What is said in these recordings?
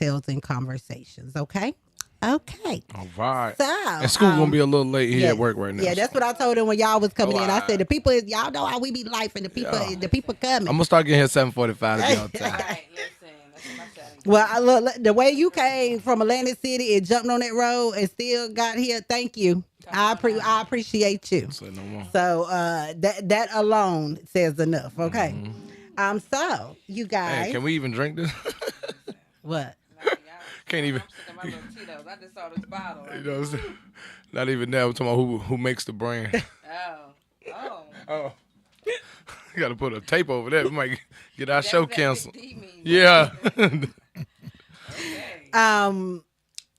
details and conversations. Okay. Okay. All right. So, And school gonna be a little late here at work right now. Yeah, that's what I told him when y'all was coming in. I right. said the people, y'all know how we be life, and the people coming. I'm gonna start getting here at 7:45 to be on time. Right, listen, that's what I said. Well, look, the way you came from Atlantic City and jumped on that road and still got here, thank you. I appreciate you. Say no more. So that alone says enough. Okay. So you guys, Hey, can we even drink this? what? Can't even. I'm sick of my little Tito's. I just saw this bottle. You know what I'm saying? Not even that. We're talking about who makes the brand. Oh. Oh. You got to put a tape over that. We might get our show canceled. Big D means. Yeah. Okay.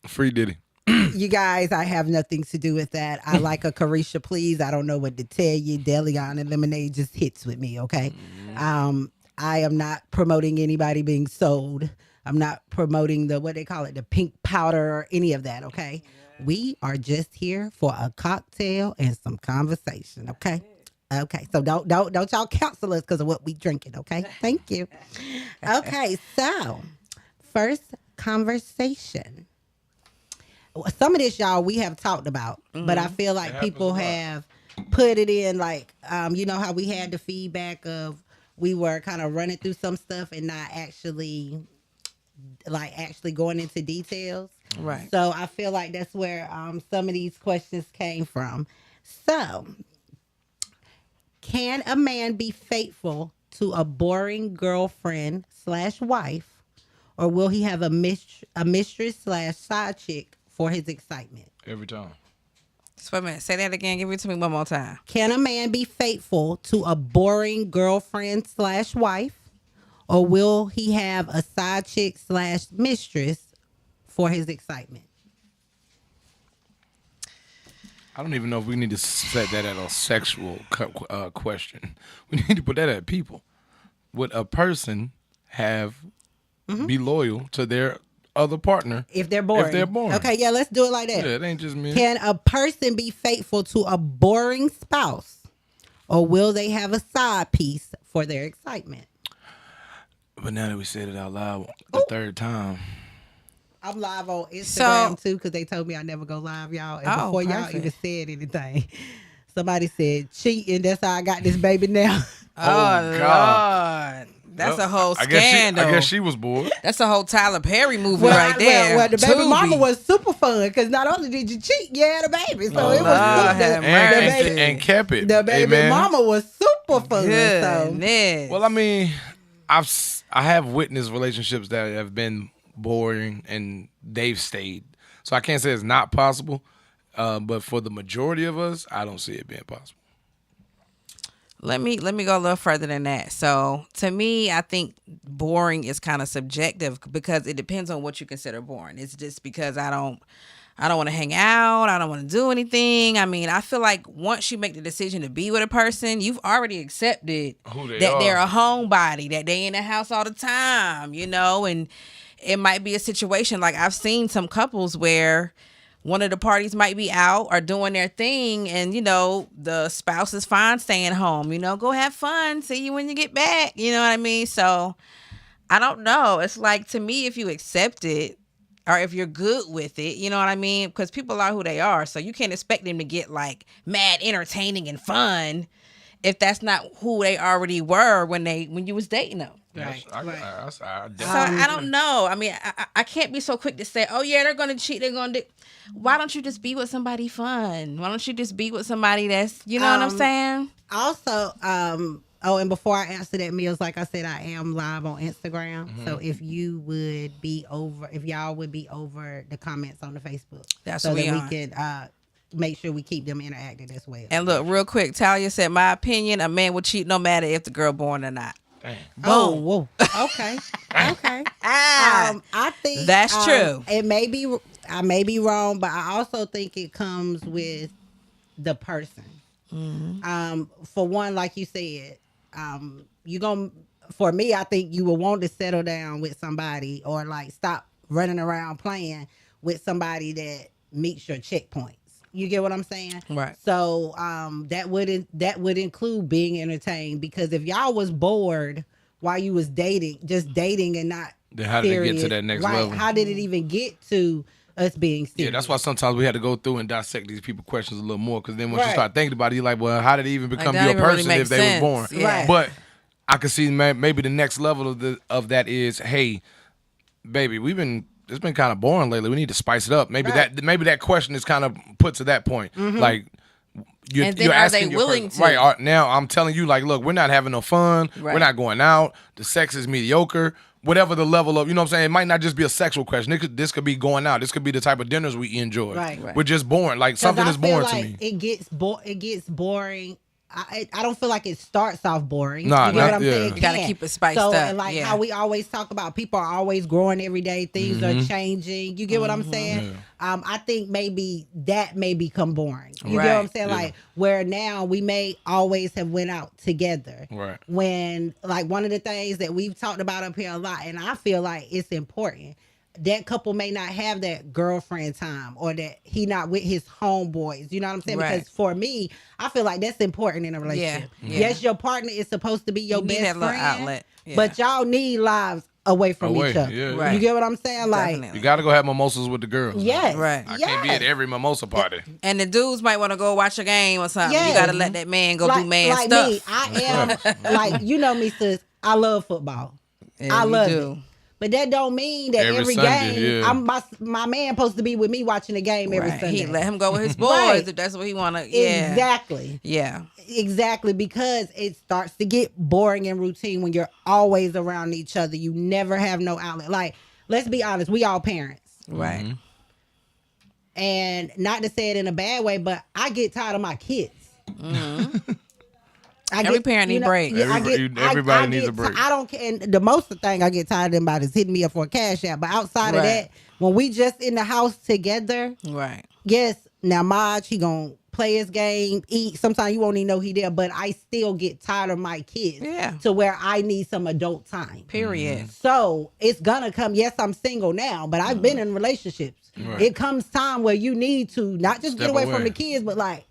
Free Diddy. You guys, I have nothing to do with that. I like a Carisha, please. I don't know what to tell you. Deleon and lemonade just hits with me, okay? I am not promoting anybody being sold. I'm not promoting the, what they call it, the pink powder or any of that, okay? Yeah. We are just here for a cocktail and some conversation, okay? Okay, so don't y'all counsel us because of what we drinking, okay? Thank you. Okay, so first conversation. Some of this, y'all, we have talked about, but I feel like people have put it in, like, you know how we had the feedback of we were kind of running through some stuff and not actually going into details. Right. So I feel like that's where some of these questions came from. So, can a man be faithful to a boring girlfriend / wife, or will he have a mistress / side chick for his excitement? Every time. Just wait a minute. Say that again. Give it to me one more time. Can a man be faithful to a boring girlfriend / wife, or will he have a side chick / mistress for his excitement? I don't even know if we need to set that at a sexual question. We need to put that at people. Would a person be loyal to their other partner If they're boring. Okay, yeah, let's do it like that. Yeah, it ain't just me. Can a person be faithful to a boring spouse, or will they have a side piece for their excitement? But now that we said it out loud the third time. I'm live on Instagram too because they told me I never go live, y'all. And before y'all even said anything, somebody said cheating. That's how I got this baby now. Oh, God. That's a whole scandal. I guess she was bored. That's a whole Tyler Perry movie right there. Well, the baby mama was super fun because not only did you cheat, you had a baby. So it was super. And kept it. The baby mama was super fun. Goodness. Well, I mean, I have witnessed relationships that have been boring and they've stayed. So I can't say it's not possible. But for the majority of us, I don't see it being possible. Let me go a little further than that. So to me, I think boring is kind of subjective because it depends on what you consider boring. It's just because I don't want to hang out. I don't want to do anything. I mean, I feel like once you make the decision to be with a person, you've already accepted that they're a homebody, that they in the house all the time, you know, and it might be a situation like I've seen some couples where one of the parties might be out or doing their thing and, you know, the spouse is fine staying home, you know, go have fun. See you when you get back. You know what I mean? So I don't know. It's like, to me, if you accept it or if you're good with it, you know what I mean? Because people are who they are. So you can't expect them to get like mad entertaining and fun if that's not who they already were when you was dating them. Right. So I don't know. I mean, I can't be so quick to say, oh yeah, they're gonna cheat. They're gonna do. Why don't you just be with somebody fun? Why don't you just be with somebody that's, you know what I'm saying? Also, and before I answer that, Mills, like I said, I am live on Instagram. Mm-hmm. So if y'all would be over the comments on the Facebook, that's so we can make sure we keep them interactive as well. And look, real quick, Talia said, my opinion, a man will cheat no matter if the girl born or not. Boom. Oh, whoa. Okay. Okay. I think that's true. I may be wrong, but I also think it comes with the person. Mm-hmm. For one, like you said, for me, I think you will want to settle down with somebody or like stop running around playing with somebody that meets your checkpoints. You get what I'm saying? Right. So that would include being entertained, because if y'all was bored while you was dating and not Then how did it get to serious. that next Right. level? How did it even get to us being serious? Yeah, that's why sometimes we had to go through and dissect these people questions a little more. Because then once you Right. start thinking about it, you're like, well, how did it even become that your even really person makes if they sense. was born? Yeah. Right. But I can see maybe the next level of that is, hey, baby, it's been kind of boring lately. We need to spice it up. Maybe Right. that question is kind of put to that point. Like you're, And then you're are they asking your willing person- to? right? Now I'm telling you, like, look, we're not having no fun. We're Right. not going out. The sex is mediocre. Whatever the level of, you know what I'm saying? It might not just be a sexual question. This could be going out. This could be the type of dinners we enjoy. Right. Right. We're just boring. Like 'Cause something I is feel boring like to me. It gets boring. I don't feel like it starts off boring. Nah, you get what I'm yeah. saying? You gotta can. keep it spiced so, up, And like yeah. how we always talk about, people are always growing every day. Things Mm-hmm. are changing. You get what I'm saying? I think maybe that may become boring. You Right. get what I'm saying? Yeah. Like where now we may always have went out together. Right. When like one of the things that we've talked about up here a lot, and I feel like it's important. That couple may not have that girlfriend time or that he not with his homeboys. You know what I'm saying? Right. Because for me, I feel like that's important in a relationship. Yeah. Yes, your partner is supposed to be your You need best that little friend, outlet. Yeah. but y'all need lives away from Away, each other. yeah. Right. You get what I'm saying? Like, Definitely. You got to go have mimosas with the girls. yes, Right. I yes. can't be at every mimosa party. And the dudes might want to go watch a game or something. Yeah. You got to let that man go do man like stuff. me, I am like, you know me, sis. I love football. Yeah, I you love do. it. But that don't mean that Every every Sunday, game, yeah. my man supposed to be with me watching the game every Right. Sunday. He let him go with his boys Right. if that's what he want to. Yeah. Exactly. Yeah. Exactly, because it starts to get boring and routine when you're always around each other. You never have no outlet. Like, let's be honest, we all parents. Right. And not to say it in a bad way, but I get tired of my kids. Every parent need break. Everybody needs a break. I don't care. And the most thing I get tired of them about is hitting me up for a cash app. But outside of Right. that, when we just in the house together, Right. yes, now Maj, he gonna play his game, eat. Sometimes you won't even know he there, but I still get tired of my kids. Yeah. To where I need some adult time. Period. So it's gonna come. Yes, I'm single now, but I've been in relationships. Right. It comes time where you need to not just get Step away away. from the kids, but like,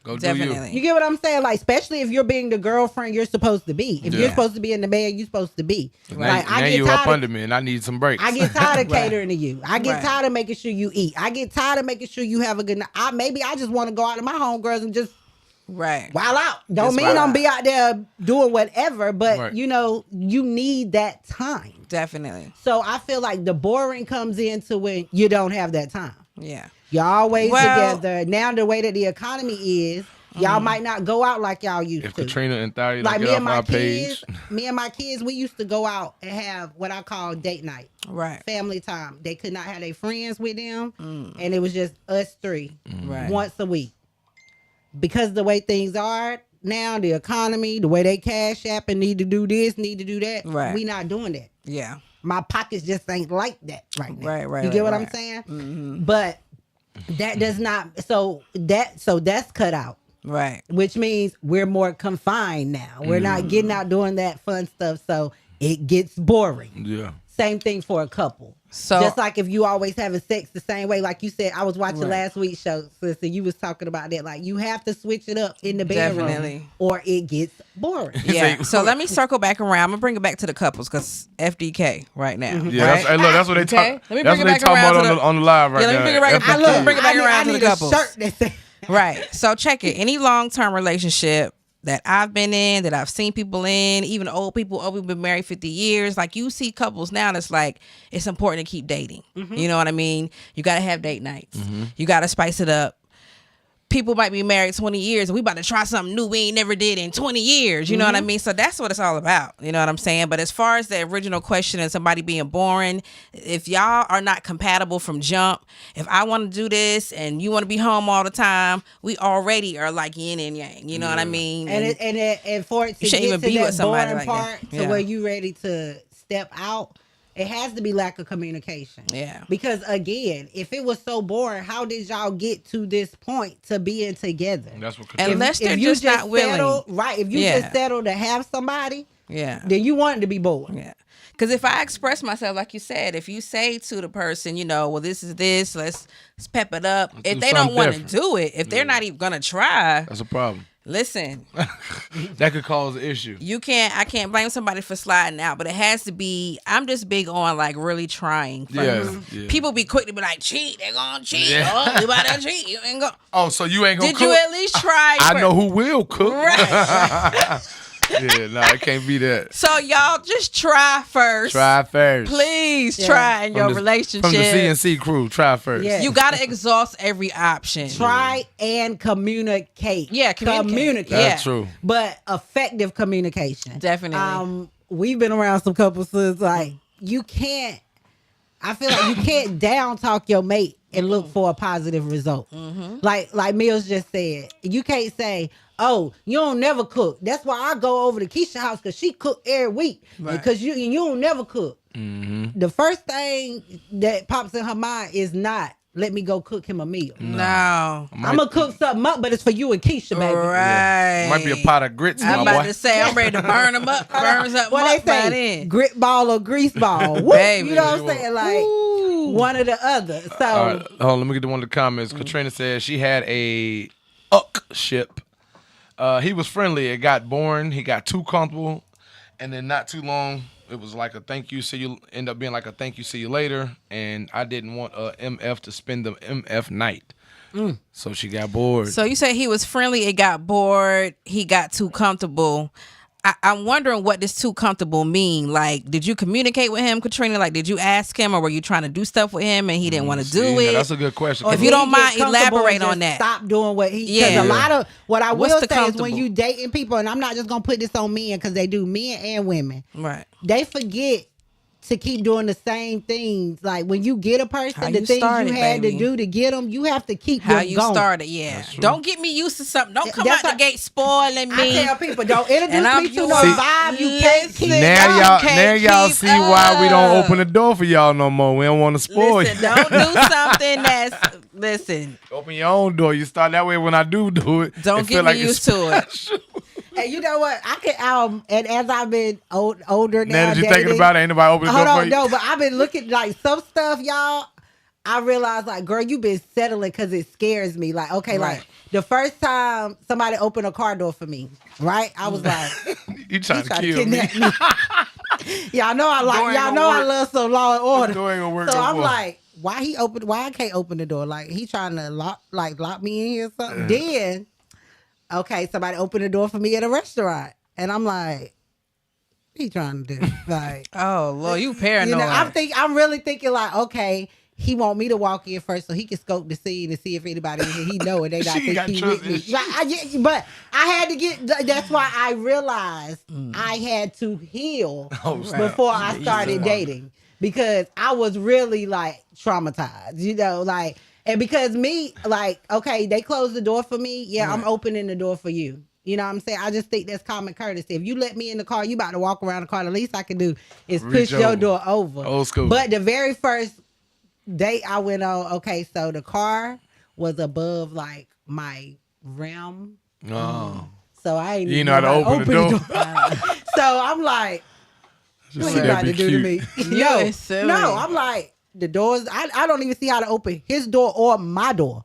Go do Definitely. you get what I'm saying? Like, especially if you're being the girlfriend you're supposed to be. If you're Yeah. supposed to be in the man you're supposed to be. you. Like, Now you up under me, and I need some breaks. I get tired of Right. catering to you. I get Right. tired of making sure you eat. I get tired of making sure you have a good night. Maybe I just want to go out to my homegirls and just Right. wild out. Don't Just mean wild I'm out. be out there doing whatever, but Right. you know, you need that time. Definitely. So I feel like the boring comes into when you don't have that time. Yeah. Y'all always Well- together. Now the way that the economy is, y'all might not go out like y'all used If to. Katrina and Thady Like don't me get and off my our kids, page, me and my kids, we used to go out and have what I call date night, Right. family time. They could not have their friends with them, and it was just us three Right. once a week. Because the way things are now, the economy, the way they cash app and need to do this, need to do that, Right. we not doing that. Yeah. My pockets just ain't like that right now. Right, You get what I'm right. saying? But that does not. So that's cut out, Right. which means we're more confined now. We're not getting out doing that fun stuff. So it gets boring. yeah. Same thing for a couple. So- just like if you always having sex the same way, like you said, I was watching Right. last week's show, sister. You was talking about that. Like you have to switch it up in the bedroom, Definitely. or it gets boring. Yeah. say- So let me circle back around. I'm gonna bring it back to the couples because FDK right now. Yeah, right? that's, hey, look, that's what they talk. Okay, let me That's bring what it they back talking around about to on the- the live right Yeah, let me now. bring it back- FDK. I love. Bring it back I need, around I to the need a couples. shirt that says. Right. So check it. Any long-term relationship that I've been in, that I've seen people in, even old people, we've been married 50 years. Like you see couples now, and it's like, it's important to keep dating. You know what I mean? You got to have date nights. You got to spice it up. People might be married 20 years. And we about to try something new we ain't never did in 20 years. You know what I mean? So that's what it's all about. You know what I'm saying? But as far as the original question and somebody being boring, if y'all are not compatible from jump, if I want to do this and you want to be home all the time, we already are like yin and yang. You know what I mean? And for it to You shouldn't get even to be that with somebody boring like that. part to Yeah. where you ready to step out, it has to be lack of communication. Yeah. Because again, if it was so boring, how did y'all get to this point to being together? That's what. And Unless they're you just not willing. settle, right? If you Yeah. just settle to have somebody, Yeah. then you want it to be bored. Yeah. Because if I express myself, like you said, if you say to the person, you know, well, this is this, let's pep it up. If do they don't something want to different. do it, if they're not even going to try, That's a problem. Listen, That could cause an issue. I can't blame somebody for sliding out, but it has to be. I'm just big on like really trying first. Yeah. People be quick to be like, cheat, they're gonna cheat. Yeah. Oh, you about to cheat. You ain't go. Oh, so you ain't gonna Did cook? you at least try? I first? know who will cook. Right. Yeah, no, it can't be that. So y'all just try first. Try first. Please Yeah. try in your relationship. From the CNC crew, try first. Yeah. You gotta exhaust every option. Try and communicate. Yeah, communicate. That's Yeah. true. But effective communication. Definitely. We've been around some couples since like you can't. I feel like you can't down talk your mate and look for a positive result. Like Mills just said, you can't say, "Oh, you don't never cook." That's why I go over to Keisha's house because she cook every week. Right. Because you don't never cook. The first thing that pops in her mind is not let me go cook him a meal. No. I'm gonna cook something up, but it's for you and Keisha, baby. Right. Might be a pot of grits, I'm my about boy. to say I'm ready to burn them up. Burn something What up they by say, then. grit ball or grease ball. Whoop, Baby. you know what I'm saying? Like one or the other. So All right, hold on, let me get to one of the comments. Katrina says she had a ship. He was friendly. It got boring. He got too comfortable, and then not too long, it was like a thank you. See you. End up being like a thank you. See you later. And I didn't want MF to spend the MF night, so she got bored. So you say he was friendly, it got bored, he got too comfortable. I'm wondering what this too comfortable mean. Like, did you communicate with him, Katrina? Like, did you ask him, or were you trying to do stuff with him and he didn't want to do See, it? that's a good question. or If you did don't he get mind, comfortable elaborate and on just that. Stop doing what he. Yeah. Because a lot of what I What's will the say is when comfortable? you dating people, and I'm not just gonna put this on men because they do men and women. Right. They forget to keep doing the same things. Like when you get a person, How the you things started, you had baby. to do to get them, you have to keep How them you going. started, yeah. Don't get me used to something. Don't come That's out the what- gate spoiling I me. tell people don't introduce And I'm me to yours. no See, vibe you can't keep. now you y'all, can't now y'all keep see why we don't up. open the door for y'all no more. We don't want to spoil Listen, you. don't do something that's listen. Open your own door. You start that way. When I do it, Don't it get feel me like it's used to it. special. And you know what? I can and as I've been older now, Now that you're dating, thinking about it, ain't nobody open the door hold for on, you. no, but I've been looking like some stuff, y'all. I realized like, girl, you been settling because it scares me. Like, okay, Right. like the first time somebody opened a car door for me, right? I was like, You trying he to tried kill me? kidnap me. Y'all know I Door like, ain't y'all gonna know I work. love some law and order. door ain't gonna work So no I'm more. like, why I can't open the door? Like he trying to lock me in here or something. Then, okay, somebody opened the door for me at a restaurant. And I'm like, he trying to do? Like, Oh Lord, you paranoid. you know, I'm really thinking like, okay, he want me to walk in first so he can scope the scene and see if anybody in here he know and they not She think got he trust with me. issues. Like, but I had to get. That's why I realized I had to heal Oh, snap. before I started dating because I was really like traumatized. You know, like. And because me, like, okay, they closed the door for me. Yeah, I'm opening the door for you. You know what I'm saying? I just think that's common courtesy. If you let me in the car, you about to walk around the car. The least I can do is Reach push your over. door over. Old school. But the very first date I went on, okay, so the car was above like my rim. Oh. So I ain't You even know how to open the door. So I'm like, Just what see you that about be to do to cute. me? You no, is silly. no, I'm like, the doors, I don't even see how to open his door or my door.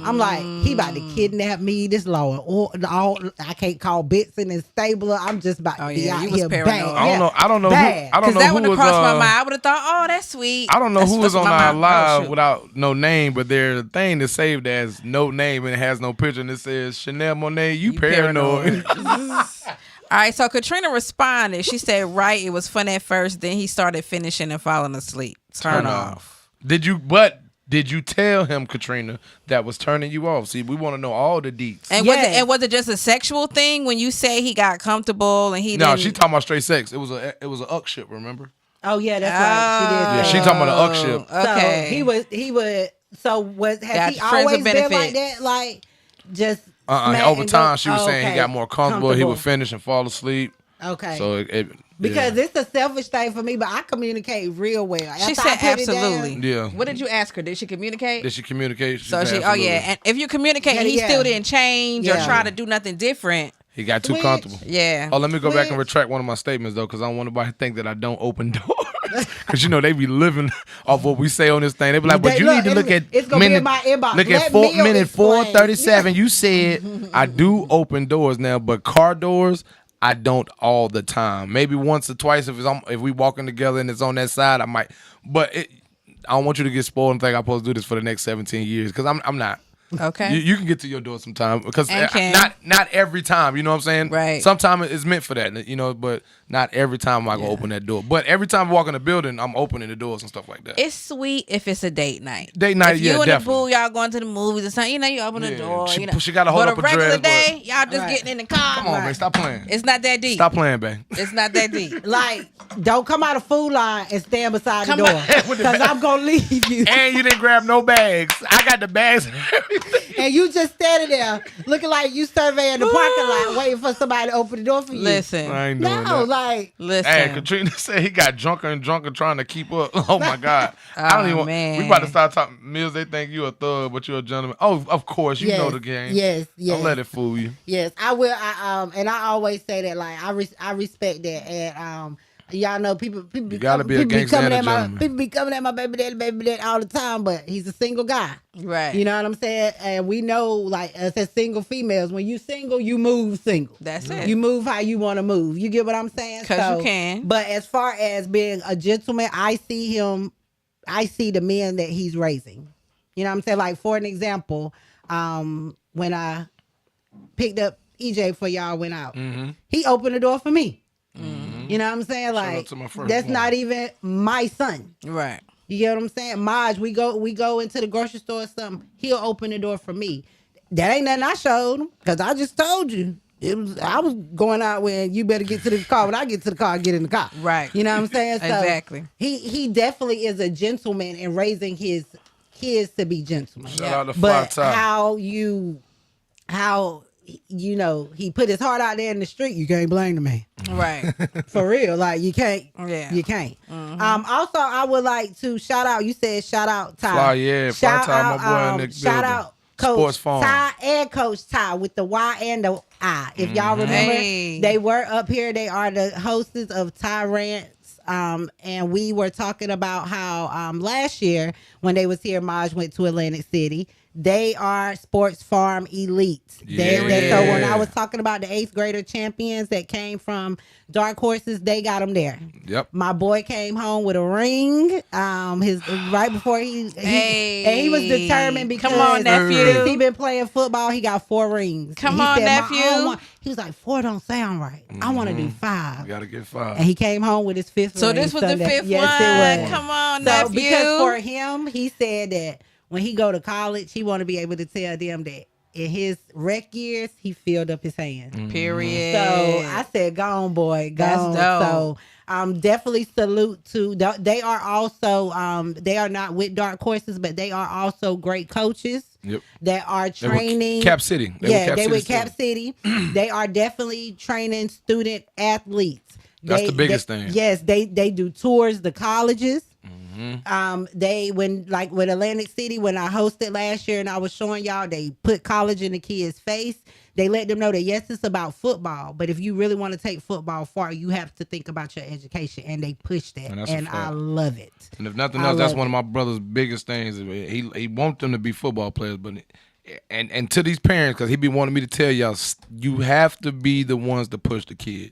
I'm like, he about to kidnap me. This law and order, I can't call Bitson and Stabler. I'm just about to Oh, be yeah, out you was here paranoid. bad. I don't know. I don't know. Bad. I don't Because know that who would have was. crossed my mind. I would have thought, oh, that's sweet. I don't know That's who was what's on my our mind. Oh, live shoot. without no name, but there's a thing that's saved as no name and it has no picture and it says Chanel Monet, you paranoid. All right, so Katrina responded. She said, right, it was fun at first. Then he started finishing and falling asleep. Turn off. Did you tell him, Katrina, that was turning you off? See, we want to know all the deets. And Yes. was it just a sexual thing when you say he got comfortable and he No, didn't? she talking about straight sex. It was a uck ship, remember? Oh yeah, that's right. She did. Yeah, say she that. talking about the uck ship. Okay. So he would. So has Got he friends with always been like benefits. that? Like just smack Over and time, go- she was saying he okay. got more comfortable. He would finish and fall asleep. Okay. So Because yeah. it's a selfish thing for me, but I communicate real well. She After said I put it down- absolutely. Yeah. What did you ask her? Did she communicate? Did she communicate? So said she, absolutely. and if you communicate, and he Yeah. still didn't change or Yeah. try to do nothing different. He got too Switch. comfortable. Yeah. Oh, let me go back and Switch. retract one of my statements though, because I don't want nobody to think that I don't open doors. Because they be living off what we say on this thing. They be like, but you need to look at it's gonna be in my inbox. Look at minute 4:37. You said I do open doors now, but car doors I don't all the time. Maybe once or twice if we walking together and it's on that side, I might. But I don't want you to get spoiled and think I'm supposed to do this for the next 17 years because I'm not. Okay. You can get to your door sometime because And not every time. You know what I'm saying? Right. Sometimes it's meant for that. But not every time I go open that door. But every time I walk in the building, I'm opening the doors and stuff like that. It's sweet if it's a date night. Date night, if you and definitely. the boo, y'all going to the movies or something, you open the door. She got to hold up a a regular dress. day, y'all just getting in the car. Come on, man. Stop playing. It's not that deep. Stop playing, babe. It's not that deep. Like, don't come out of Food Line and stand beside the door because I'm gonna leave you. And you didn't grab no bags. I got the bags and everything. And you just standing there looking like you surveying the parking lot, waiting for somebody to open the door for you. Listen. I ain't doing No, that. like, Listen. Hey, Katrina said he got drunker and drunker trying to keep up. Oh my God. I don't even man. We about to start talking Mills, they think you a thug, but you're a gentleman. Oh, of course, you know the game. Yes, yes. Don't let it fool you. Yes, I will. And I always say that, like, I respect that. And y'all know people You gotta be a gangster and a gentleman. People be coming at my baby daddy all the time, but he's a single guy. Right. You know what I'm saying? And we know, like, us as single females, when you single, you move single. That's it. You move how you want to move. You get what I'm saying? Because you can. But as far as being a gentleman, I see the men that he's raising. You know what I'm saying? Like, for an example, when I picked up EJ for y'all went out, he opened the door for me. You know what I'm saying? Like, that's not even my son. Right. You get what I'm saying? Maj, we go into the grocery store or something, he'll open the door for me. That ain't nothing I showed him, because I just told you. I was going out when you better get to the car. When I get to the car, get in the car. Right. You know what I'm saying? So Exactly. He definitely is a gentleman in raising his kids to be gentlemen. Shout out to But Fly Tie. how he put his heart out there in the street, you can't blame the man. Right. For real. Like, you can't. Yeah. You can't. Also, I would like to shout out, you said shout out Ty. Fly, yeah. Fly Ty, my boy in the shout building. out Coach Sports Farm. Ty and Coach Ty with the Y and the I. If y'all remember, Hey. they were up here. They are the hosts of Ty Rants. And we were talking about how last year when they was here, Maj went to Atlantic City. They are Sports Farm elites. So when I was talking about the 8th grader champions that came from Dark Horses, they got them there. Yep. My boy came home with a ring. His right before and he was determined because Come on, nephew. since he been playing football, he got 4 rings. Come And he on, said, nephew. "My own one." He was like, 4 don't sound right. I want to do 5. You gotta get 5. And he came home with his 5th So ring. this was the Sunday. 5th Yes, one. it was. Come on, So nephew. because for him, he said that when he go to college, he want to be able to tell them that in his rec years, he filled up his hands. Period. So I said, go on, boy. Go That's on. dope. So definitely salute to, they are also, they are not with Dark Horses, but they are also great coaches. Yep. That are They were training. Cap City. They with Cap City. They are definitely training student athletes. That's the biggest thing. Yes, they do tours the colleges. They with Atlantic City, when I hosted last year and I was showing y'all, they put college in the kids' face. They let them know that yes, it's about football, but if you really want to take football far, you have to think about your education, and they push that, and I love it. And if nothing else, that's one of my brother's biggest things. He wants them to be football players, but and to these parents, because he be wanting me to tell y'all, you have to be the ones to push the kid.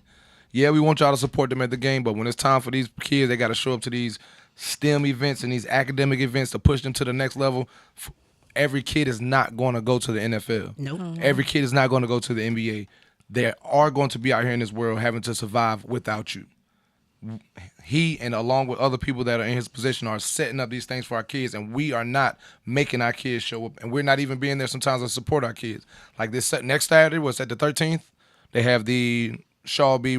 Yeah, we want y'all to support them at the game, but when it's time for these kids, they got to show up to these STEM events and these academic events to push them to the next level. Every kid is not going to go to the NFL. Nope. Every kid is not going to go to the NBA. They are going to be out here in this world having to survive without you. He and along with other people that are in his position are setting up these things for our kids, and we are not making our kids show up, and we're not even being there sometimes to support our kids. Like this next Saturday, what's that, the 13th? They have the Shaw B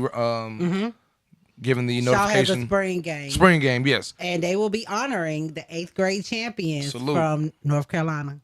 giving the Shaw has notification. a spring game. Spring game, yes. And they will be honoring the 8th grade champions Salute. from North Carolina.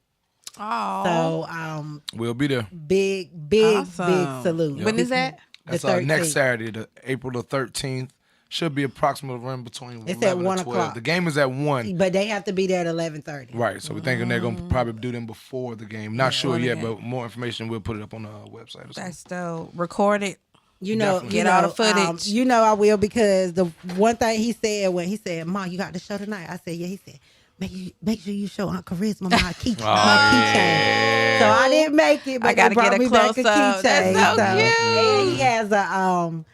Oh. So We'll be there. big Awesome. salute. When is that? That's The 13th. next Saturday, April the 13th. Should be approximately run between It's 11 at and 1 12. o'clock. The game is at 1. But they have to be there at 11:30. Right, so we're thinking they're going to probably do them before the game. Not sure before the yet, game. but more information, we'll put it up on the website or something. That's dope. Recorded. Get all the footage. You know I will, because the one thing he said when he said, "Ma, you got the show tonight," I said, "Yeah." He said, Make sure you show Aunt Charisma my keychain. Yeah. So I didn't make it, but I gotta they brought get a me back a close-up. keychain. That's so cute. And he has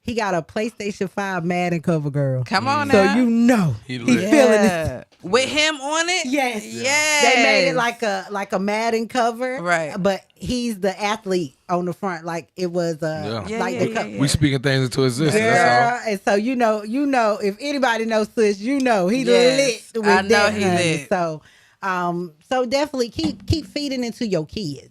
he got a PlayStation 5 Madden cover, girl. Come on So now. you know He he's lit. feeling it. Yeah. With him on it? Yes. Yes. They made it like a Madden cover. Right. But he's the athlete on the front. Like it was Yeah. like the cover. We speaking things into existence. Girl, That's and so you know, if anybody knows Sis, you know he Yes. lit with I know that, he honey. lit. So definitely keep feeding into your kids.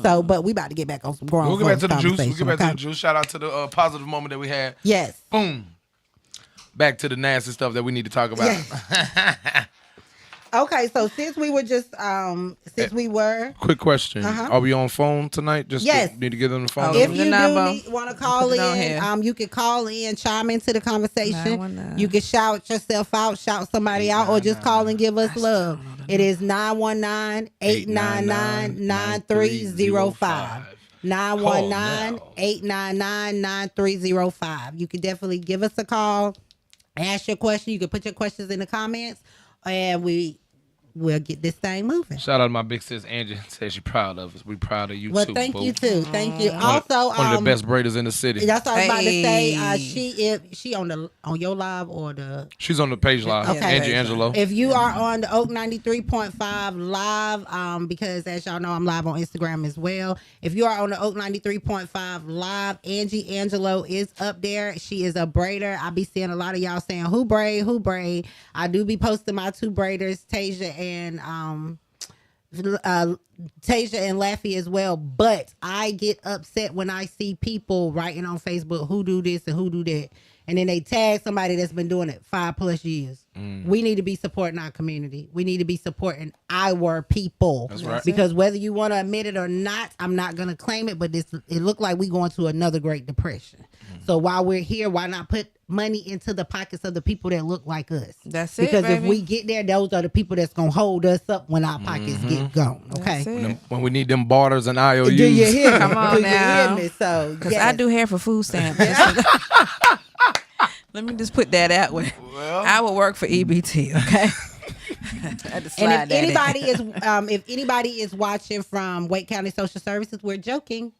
So, but we about to get back on some grown. all. We'll get back to folks the juice. We'll conversation, get back to okay? the juice. Shout out to the positive moment that we had. Yes. Boom. Back to the nasty stuff that we need to talk about. Yes. Okay, so since we were just Quick question: Uh-huh. Are we on phone tonight? Just Yes. need to get them the phone. Oh, if the you number. do want to call Put it on here. in, you can call in, chime into the conversation. 919. You can shout yourself out, shout somebody out, or just call and give us love. It is 919-899-9305. 919-899-9305. You can definitely give us a call, ask your question. You can put your questions in the comments, and we'll get this thing moving. Shout out to my big sis Angie. Says she's proud of us. We proud of you Well, too. thank boo. you too. Thank you. One of- Also, one of the best braiders in the city. that's what I was about to say. Hey. She on your live or the. She's on the page live. Okay. Angie Angelo. If you are on the Oak 93.5 live, because as y'all know, I'm live on Instagram as well. If you are on the Oak 93.5 live, Angie Angelo is up there. She is a braider. I be seeing a lot of y'all saying, who braid? I do be posting my two braiders, Tasia and Laffy as well. But I get upset when I see people writing on Facebook who do this and who do that, and then they tag somebody that's been doing it 5+ years. We need to be supporting our community. We need to be supporting our people. That's right. Because whether you want to admit it or not, I'm not going to claim it, but it looked like we going to another Great Depression. So while we're here, why not put money into the pockets of the people that look like us? That's it, Because if baby. we get there, those are the people that's going to hold us up when our pockets get gone. Okay. That's it. When we need them barters and IOUs. Do you hear me? Come on Do now. you hear me? So, Because yes. I do hair for food stamps. Let me just put that out way. Well. I will work for EBT, okay? I had to slide And that in. if anybody is watching from Wake County Social Services, we're joking.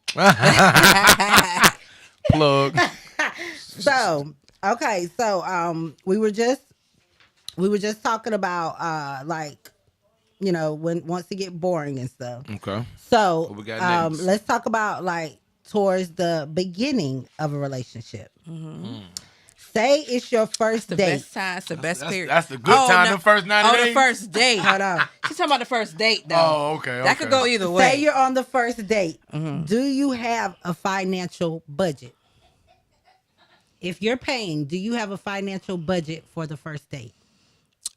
Plug. So, okay, so we were just talking about when once it get boring and stuff. Okay. So What we got next? let's talk about towards the beginning of a relationship. Say it's your first the date. best time, it's the best period. That's the good time, the first 90 the days? first date. Hold on. She's talking about the first date, though. Oh, okay. That could go either way. Say you're on the first date. Do you have a financial budget? If you're paying, do you have a financial budget for the first date?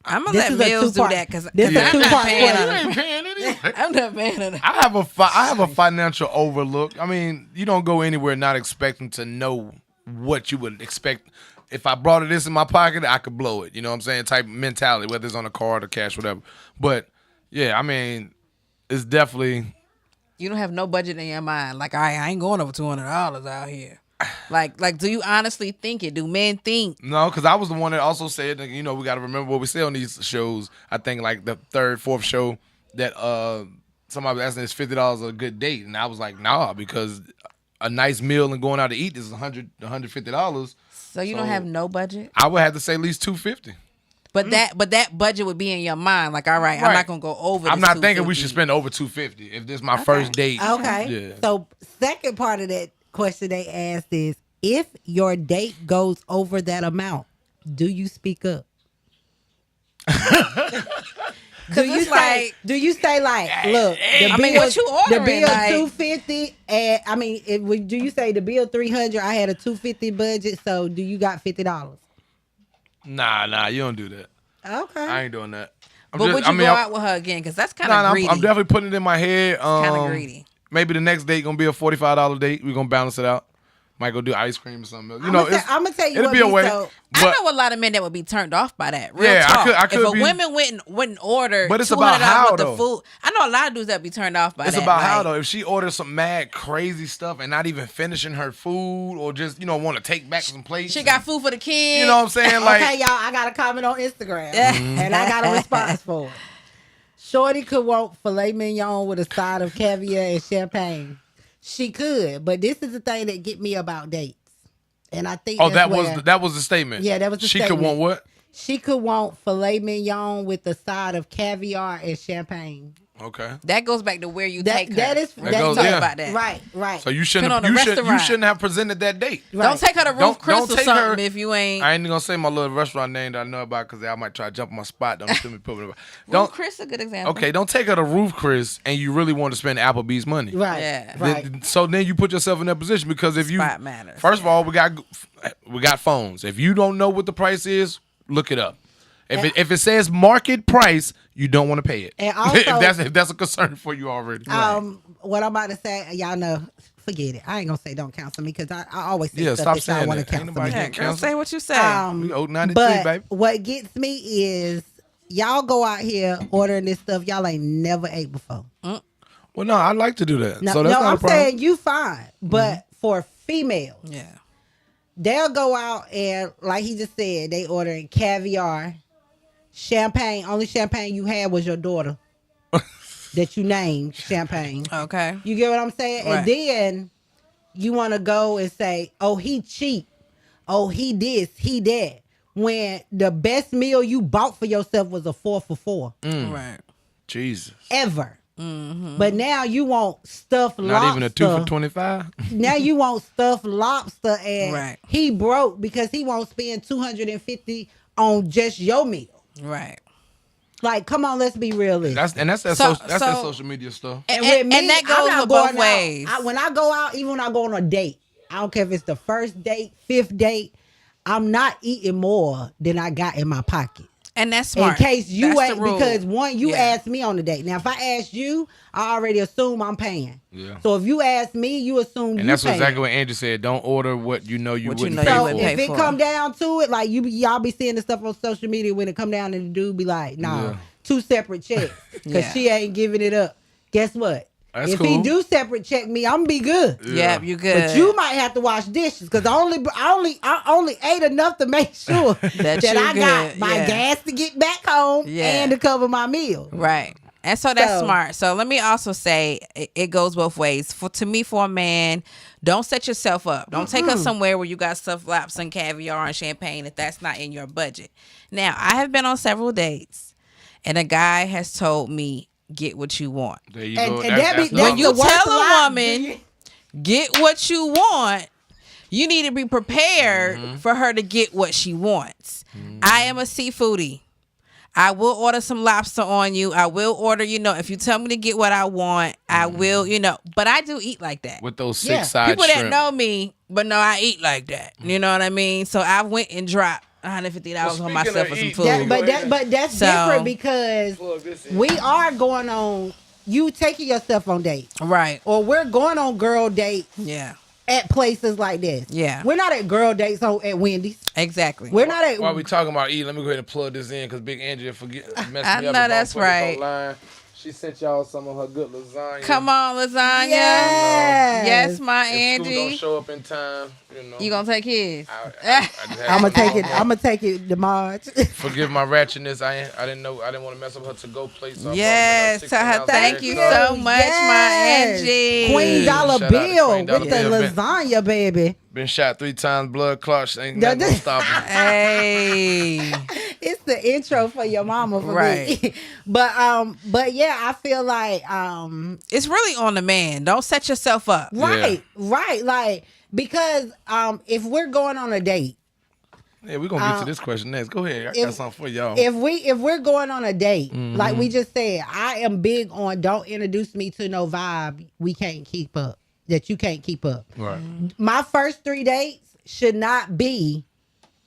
I'm going to let Mills do that because This is a I'm not two-part paying question. on You it. ain't paying anything. I'm not paying on it. I have a financial overlook. I mean, you don't go anywhere not expecting to know what you would expect. If I brought this in my pocket, I could blow it. You know what I'm saying? Type mentality, whether it's on a card or cash, whatever. But yeah, I mean, it's definitely. You don't have no budget in your mind. Like, I ain't going over $200 out here. Like, do you honestly think it? Do men think? No, because I was the one that also said, that, we got to remember what we say on these shows. I think like the third, fourth show that somebody was asking, is $50 a good date? And I was like, nah, because a nice meal and going out to eat is $150. So you don't have no budget? I would have to say at least $250. But that budget would be in your mind. Like, all right, I'm Right. not gonna go over. I'm this not thinking we $250. should spend over $250 if this is my first date. Okay. Yeah. So second part of that question they asked is, if your date goes over that amount, do you speak up? Do you it's say? like- Do you say look? I mean, what you ordering, The bill like- $250, and I mean, do you say the bill $300? I had a $250 budget, so do you got $50? Nah, you don't do that. Okay. I ain't doing that. But would you go out with her again? Because that's kind of greedy. I'm definitely putting it in my head. Kind of greedy. Maybe the next date gonna be a $45 date. We're gonna balance it out. might go do ice cream or something else. You I'm know, gonna tell you it'll what be a be way. so. I But, know a lot of men that would be turned off by that. Real Yeah, talk. I could if a be- woman wouldn't order, But it's about how, worth though. of food. I know a lot of dudes that be turned off by it's that. about how like, though. If she orders some mad crazy stuff and not even finishing her food, or just want to take back some plates, she got food for the kids. You know what I'm saying? Like, Okay, y'all, I got a comment on Instagram, and I got a response for it. Shorty could want filet mignon with a side of caviar and champagne. She could, but this is the thing that get me about dates, and I think that was the statement. Yeah, that was the she statement. could want what? She could want filet mignon with a side of caviar and champagne. Okay. that goes back to where you take her. That is That goes- Talk yeah. about that. right. So you shouldn't Depend on the you restaurant. shouldn't have presented that date. Right. Don't take her to Roof Don't Chris or take something her- if you ain't. I ain't gonna say my little restaurant name that I know about because I might try to jump on my spot. Don't me put it. Roof Don't. Chris is a good example. Okay, don't take her to Roof Chris and you really want to spend Applebee's money. Right. Yeah. Right. So then you put yourself in that position because if you Spot matters. first of all we got phones. If you don't know what the price is, look it up. If it says market price, you don't want to pay it. And also- if that's a concern for you already. What I'm about to say, y'all know, forget it. I ain't gonna say don't cancel me because I always say Yeah, stuff stop that y'all saying want to that. Ain't cancel nobody me. Yeah, getting girl, canceled. say what you say. We owe 93, But baby. what gets me is y'all go out here ordering this stuff y'all ain't never ate before. Well, no, I like to do that. No, so that's not I'm a problem. saying you fine, but for females, Yeah. they'll go out and like he just said, they ordering caviar, champagne. Only champagne you had was your daughter that you named champagne. Okay. You get what I'm saying? Right. And then you want to go and say, oh, he cheap. Oh, he this, he that. When the best meal you bought for yourself was a 4 for $4 Right. Jesus. ever. But now you want stuffed lobster. Not even a 2 for 25? Now you want stuffed lobster, and Right. he broke because he won't spend $250 on just your meal. Right. Like, come on, let's be realistic. That's that So- that so- social media stuff. And, with me, and that I'm goes not for both going out. ways. When I go out, even when I go on a date, I don't care if it's the first date, fifth date, I'm not eating more than I got in my pocket. And that's smart. In case you That's the ain't, rule. because one, you Yeah. asked me on the date. Now, if I ask you, I already assume I'm paying. Yeah. So if you ask me, you assume And you that's paying. exactly what Andrew said. Don't order what you know you What you wouldn't know pay you So wouldn't for. pay if it for. come down to it, like y'all be seeing the stuff on social media when it come down and the dude be like, nah, Yeah. 2 separate checks because Yeah. she ain't giving it up. Guess what? That's if he cool. do separate check me, I'm gonna be good. Yep, you good. But you might have to wash dishes because I only ate enough to make sure that you I got good, my yeah. gas to get back home Yeah. and to cover my meal. Right. And so that's So- smart. So let me also say it goes both ways. For a man, don't set yourself up. Don't take us somewhere where you got stuffed laps and caviar and champagne if that's not in your budget. Now, I have been on several dates and a guy has told me, get what you want. There you And- go. and that be- the that's When you the worst tell a lie. woman, get what you want, you need to be prepared for her to get what she wants. I am a seafoodie. I will order some lobster on you. I will order, if you tell me to get what I want, I will, but I do eat like that. with those Yeah. 6 side People shrimp. that know me, but no, I eat like that. You know what I mean? So I went and dropped $150 on Well, myself for speaking some of food. eating, But that's So- different because Plug this in. we are going on. You taking yourself on dates, Right. or we're going on girl dates Yeah. at places like this. Yeah. We're not at girl dates at Wendy's. Exactly. We're not at. While we talking about eating, let me go ahead and plug this in because Big Andrea messed me I up. know if I that's put this right. online. She sent y'all some of her good lasagna. Come on, lasagna. Yes. Yes, my If Scoop don't Angie. show up in time, You gonna take his? I just had I'm gonna some take it. more. I'm gonna take it to Marge. Forgive my ratchetness. I didn't know. I didn't want to mess up her to-go plate. So I brought Yes, her tell her 16 ounce thank egg you salad. so much, Yes. my Angie. Queen Dollar Shout out to Bill Queen Dollar with the Bill. lasagna, baby. Been shot 3 times, blood clots. Ain't nothing gonna stop her. Hey. It's the intro for your mama for Right. me. But yeah, I feel like It's really on the man. Don't set yourself up. right. Like because if we're going on a date, Yeah, we're gonna get to this question next. Go ahead. I got something for y'all. if we're going on a date, like we just said, I am big on don't introduce me to no vibe we can't keep up. That you can't keep up. Right. My first 3 dates should not be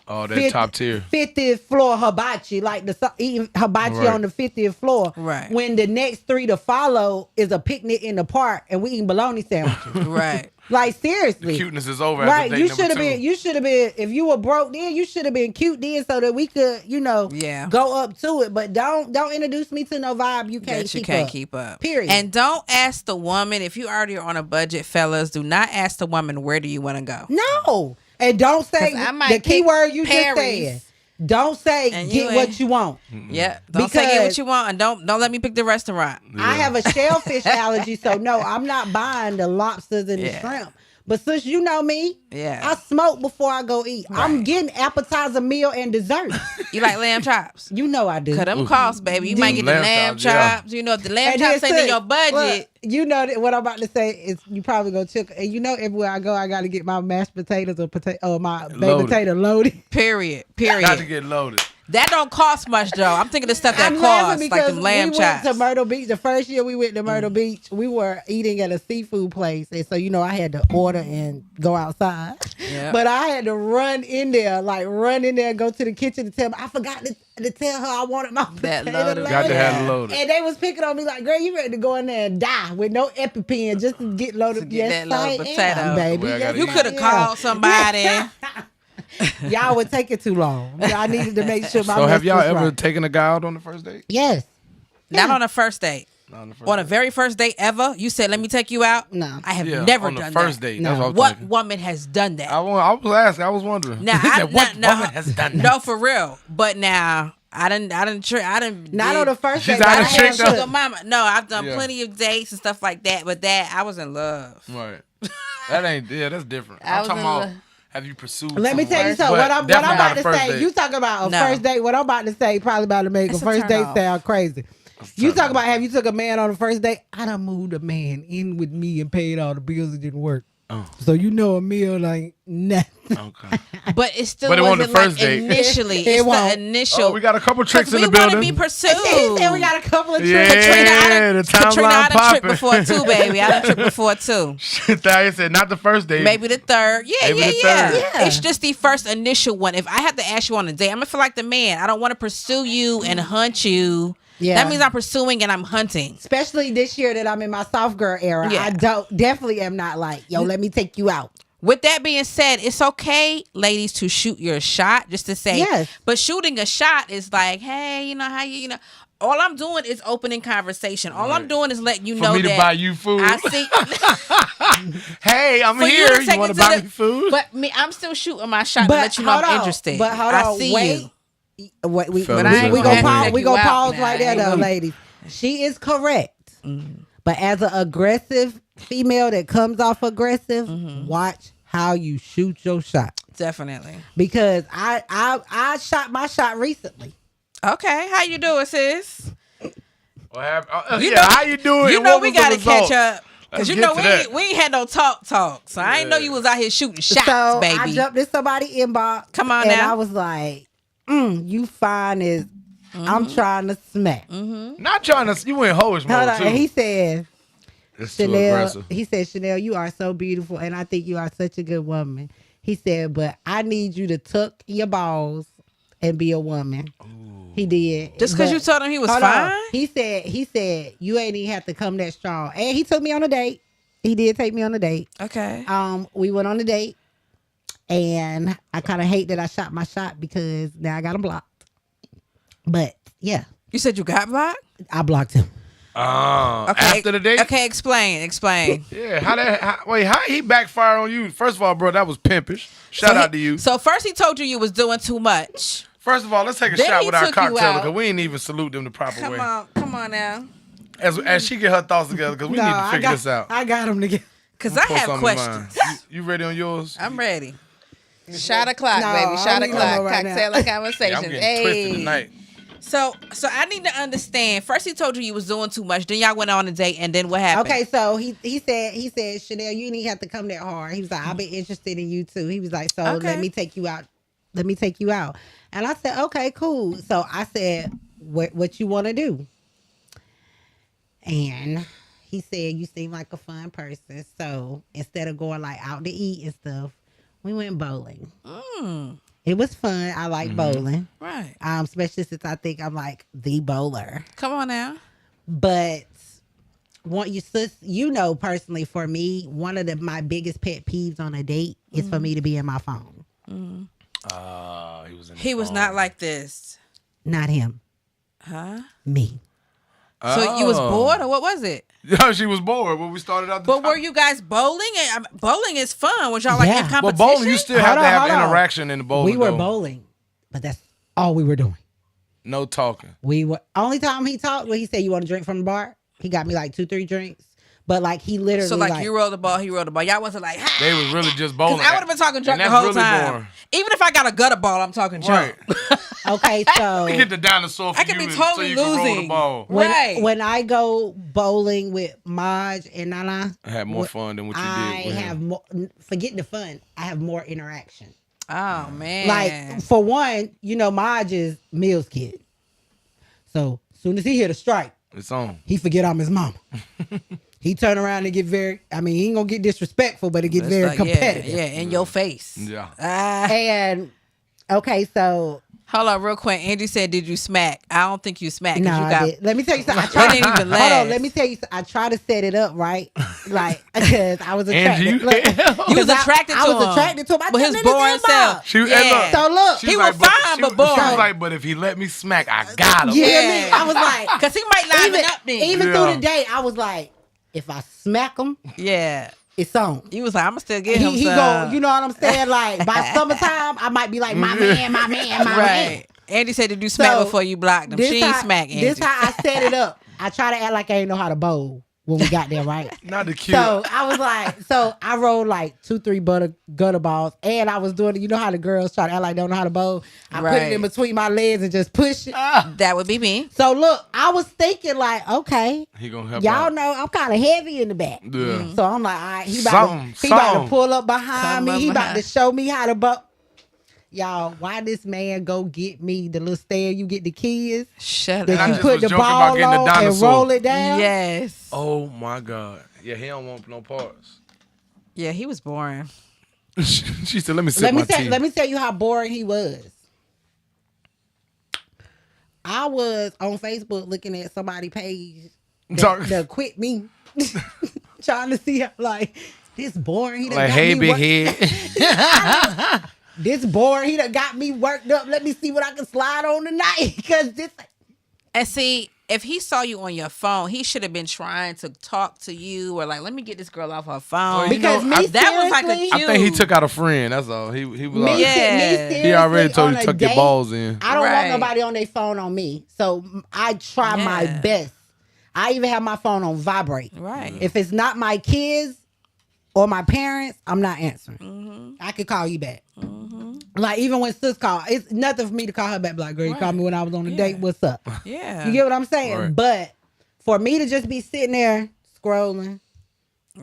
Oh, that top tier. 50th floor hibachi, like eating hibachi Right. on the 50th floor. Right. When the next 3 to follow is a picnic in the park and we eating bologna sandwiches. Right. Like The seriously. cuteness is over. Right, After you date should have number been. two. You should have been. If you were broke then, you should have been cute then, so that we could, Yeah. go up to it. But don't introduce me to no vibe you can't That you keep can't up. keep up. Period. And don't ask the woman if you already are on a budget, fellas. Do not ask the woman where do you want to go. No, and don't say 'Cause I might the key pick word you just Paris. said. Don't say And you get what ain't- you want. Yeah. Don't say get what Because- you want, and don't let me pick the restaurant. I have a shellfish allergy, so no, I'm not buying the lobsters and the Yeah. shrimp. But since you know me, Yeah. I smoke before I go eat. I'm getting appetizer, meal, and dessert. You like lamb chops? You know I do. Cut them costs, baby. You might get the Lamb lamb chops, yeah. chops. You know, if the lamb And chops then ain't in sis, your budget. look, you know that what I'm about to say is you probably gonna check. And you know everywhere I go, I got to get my mashed potatoes or my baked Loaded. potato loaded. Period. Got to get loaded. That don't cost much though. I'm thinking the stuff that I'm laughing costs, like because them lamb we chops. went to Myrtle Beach. The first year we went to Myrtle Beach, we were eating at a seafood place, and so I had to order and go outside. Yeah. But I had to run in there, and go to the kitchen to tell me I forgot to tell her I wanted my That potato loaded. loaded. Got to have it loaded. And they was picking on me like, girl, you ready to go in there and die with no EpiPen just to get loaded. To get Yes, that loaded I potato. am, baby. Well, I Yes, gotta You eat. could have I called am. somebody. Y'all would take it too long. I needed to make sure my So have mess y'all was ever right. taken a guy out on the first date? Yes. Not on a first date. Not on the first On a date. very first date ever, you said, "Let me take you out." No. I have Yeah, never on the done first that. date. No. That's what I was What thinking. woman has done that? I was asking. I was wondering. Now, He I, said, what now, woman has done that? No, for real. But now, I didn't. Not on the first She's date. out but of I trick, had though. to- Sugar mama. No, I've done Yeah. plenty of dates and stuff like that. But that, I was in love. Right. That ain't. Yeah, that's different. I I'm was talking in about. love. Have you pursued? Let me tell you someone? something. But What I'm definitely not about a to first say. date. You talk about a No. first date. What I'm about to say probably about to make a It's a first turn date off. sound crazy. You talk about have you took a man on a first date? I done moved a man in with me and paid all the bills. It didn't work. Oh. So a meal ain't nothing. Okay. But it still But it wasn't wasn't the like first date. initially. It It's won't. the initial. Oh, we got a couple tricks Because in we the want to building. be pursued. He said we got a couple of Yeah. tricks. Katrina, I done, the Katrina, timeline I done tricked popping. before too, baby. I done tricked before too. I said not the first date. Maybe the third. Yeah, Maybe yeah, the yeah. third. Yeah. It's just the first initial one. If I have to ask you on a date, I'm gonna feel like the man. I don't want to pursue you and hunt you. Yeah. That means I'm pursuing and I'm hunting. Especially this year that I'm in my soft girl era. Yeah. I definitely am not like, yo, let me take you out. With that being said, it's okay, ladies, to shoot your shot. Just to say, Yes. But shooting a shot is like, hey, how you know. All I'm doing is opening conversation. All I'm Right. doing is letting you For know me to that buy you food. I see. Hey, I'm For you here. to You, take want it to to buy the- me food? But me, I'm still shooting my shot to let you know hold I'm on. interested. But hold I on, see wait. you. What we Fellas, we, I ain't we gonna gonna pause. take We you gonna out pause now. right there, I ain't though, gonna- ladies. She is correct, but as an aggressive female that comes off aggressive, watch how you shoot your shot. Definitely. Because I shot my shot recently. Okay, how you doing, sis? What happened? You Yeah, know- how you doing? You and know what we was the gotta results? catch up. Cause Let's you get know to that. we ain't had no talk. So I ain't know Yeah. you was out here shooting shots, So baby. I jumped in somebody's inbox. Come on and now. I was like, you fine as I'm trying to smack. Not trying to. You went hoish Hold mode on. too. And he said, It's too Chanel, aggressive. he said, Chanel, you are so beautiful and I think you are such a good woman. He said, but I need you to tuck your balls and be a woman. He did. Just because But- you told him he was hold fine. on. He said, you ain't even have to come that strong. And he took me on a date. He did take me on a date. Okay. We went on a date and I kind of hate that I shot my shot because now I got him blocked. But yeah, You said you got blocked. I blocked him. Okay. After the date. Okay, explain. Yeah. How he backfire on you? First of all, bro, that was pimpish. Shout out to you. So first he told you was doing too much. First of all, let's take a Then shot he with our took you cocktail out. because we ain't even salute them the proper way. Come on now. As she get her thoughts together because we need to figure this out. I got him together. Cause I Pour have something in mine. questions. You ready on yours? I'm ready. Shot o'clock, No, baby. Shot I'm o'clock. gonna right now. Cocktail and Yeah, conversations. I'm getting twisted tonight. So I need to understand. First he told you was doing too much. Then y'all went on a date, and then what happened? Okay, so he said, Chanel, you didn't have to come that hard. He was like, I'll be interested in you too. He was like, so Okay. let me take you out. Let me take you out. And I said, okay, cool. So I said, what you want to do? And he said, you seem like a fun person. So instead of going like out to eat and stuff, we went bowling. It was fun. I like bowling. Right. Especially since I think I'm like the bowler. Come on now. But want you sis, you know, personally for me, one of my biggest pet peeves on a date is for me to be in my phone. He was in. He was not like this. Not him. Huh? Me. So you was bored, or what was it? Yeah, she was bored when we started out. But were you guys bowling? Bowling is fun. Was y'all like Yeah. in Well, competition? bowling, you still have Hold to on, have hold on. interaction in the bowling. We were though. bowling, but that's all we were doing. No talking. We were only time he talked when he said, "You want a drink from the bar?" He got me like 2-3 drinks, but like he literally So like you rolled the ball, he rolled the ball. Y'all wasn't like, ha! They was really just bowling. I would have been talking drunk And the that's whole really time. boring. Even if I got a gutter ball, I'm talking junk. Right. Okay, so Get the dinosaur for I could you be so totally you can roll the losing. ball. Right. when I go bowling with Maj and Nana, I had more fun than what you I did with have him. more. Forget the fun. I have more interaction. Oh man. Like for one, you know, Maj is Mills' kid, so as soon as he hit a strike, It's on. he forget I'm his mama. He turn around and get very. I mean, he ain't gonna get disrespectful, but it get It's very like, competitive. Yeah, in your face. Yeah. And okay, so Hold on, real quick. Angie said, "Did you smack?" I don't think you smacked. no, you I got. did. Let me tell you something. I It tried. didn't even Hold last. on, let me tell you. I tried to set it up right, like because I was attracted. Angie, You was attracted to him. I was attracted to him. I But his turned in boring his self. inbox. She, Yeah. and look, So look, she's he like, was fine, but She boring. was like, but if he let me smack, I got him. You hear Yeah. me? I was like, Because he might liven even, up then. even Yeah. through the day, I was like, if I smack him, Yeah. it's on. You was like, I'm going to still get him He some. go, you know what I'm saying? Like by summertime, I might be like, my man, my man, my man. Right. Andy said, did you smack So, before you blocked him? She ain't smack, Andy. This how I set it up. I try to act like I ain't know how to bowl when we got there, right? Not the cute. So I was like, so I rolled like 2-3 gutter balls, and I was doing it. You know how the girls try to act like they don't know how to bowl. I put it Right. in between my legs and just push it. That would be me. So look, I was thinking like, okay, He gonna help y'all out. know I'm kind of heavy in the back. Yeah. So I'm like, all right, he about to Something. pull up behind Come me. up He about behind. to show me how to bowl. Y'all, why this man go get me the little stand you get the kids Shut that I you up. just put was the joking about ball getting the on and dinosaur. roll it down? Yes. Oh my God. Yeah, he don't want no parts. Yeah, he was boring. She said, let me sip my tea. Let me tell you how boring he was. I was on Facebook looking at somebody's page that quit me, trying to see how, like, this boring. He done Like, got hey, me big work- head. This boring. He done got me worked up. Let me see what I can slide on tonight. Because this. And see, if he saw you on your phone, he should have been trying to talk to you or like, let me get this girl off her phone. Well, you Because know, me, that was like a seriously, cute. I think he took out a friend. That's all. He was Me, like, Yeah. me he already seriously, told on you a tuck your date, balls in. I don't Right. want nobody on their phone on me. So I try my Yeah. best. I even have my phone on vibrate. Right. If it's not my kids or my parents, I'm not answering. Mm-hmm. I could call you back. Like even when sis called, it's nothing for me to call her back. Like, girl, you called me when I was on a Yeah. date. What's up? Yeah. You get what I'm saying? Right. But for me to just be sitting there scrolling,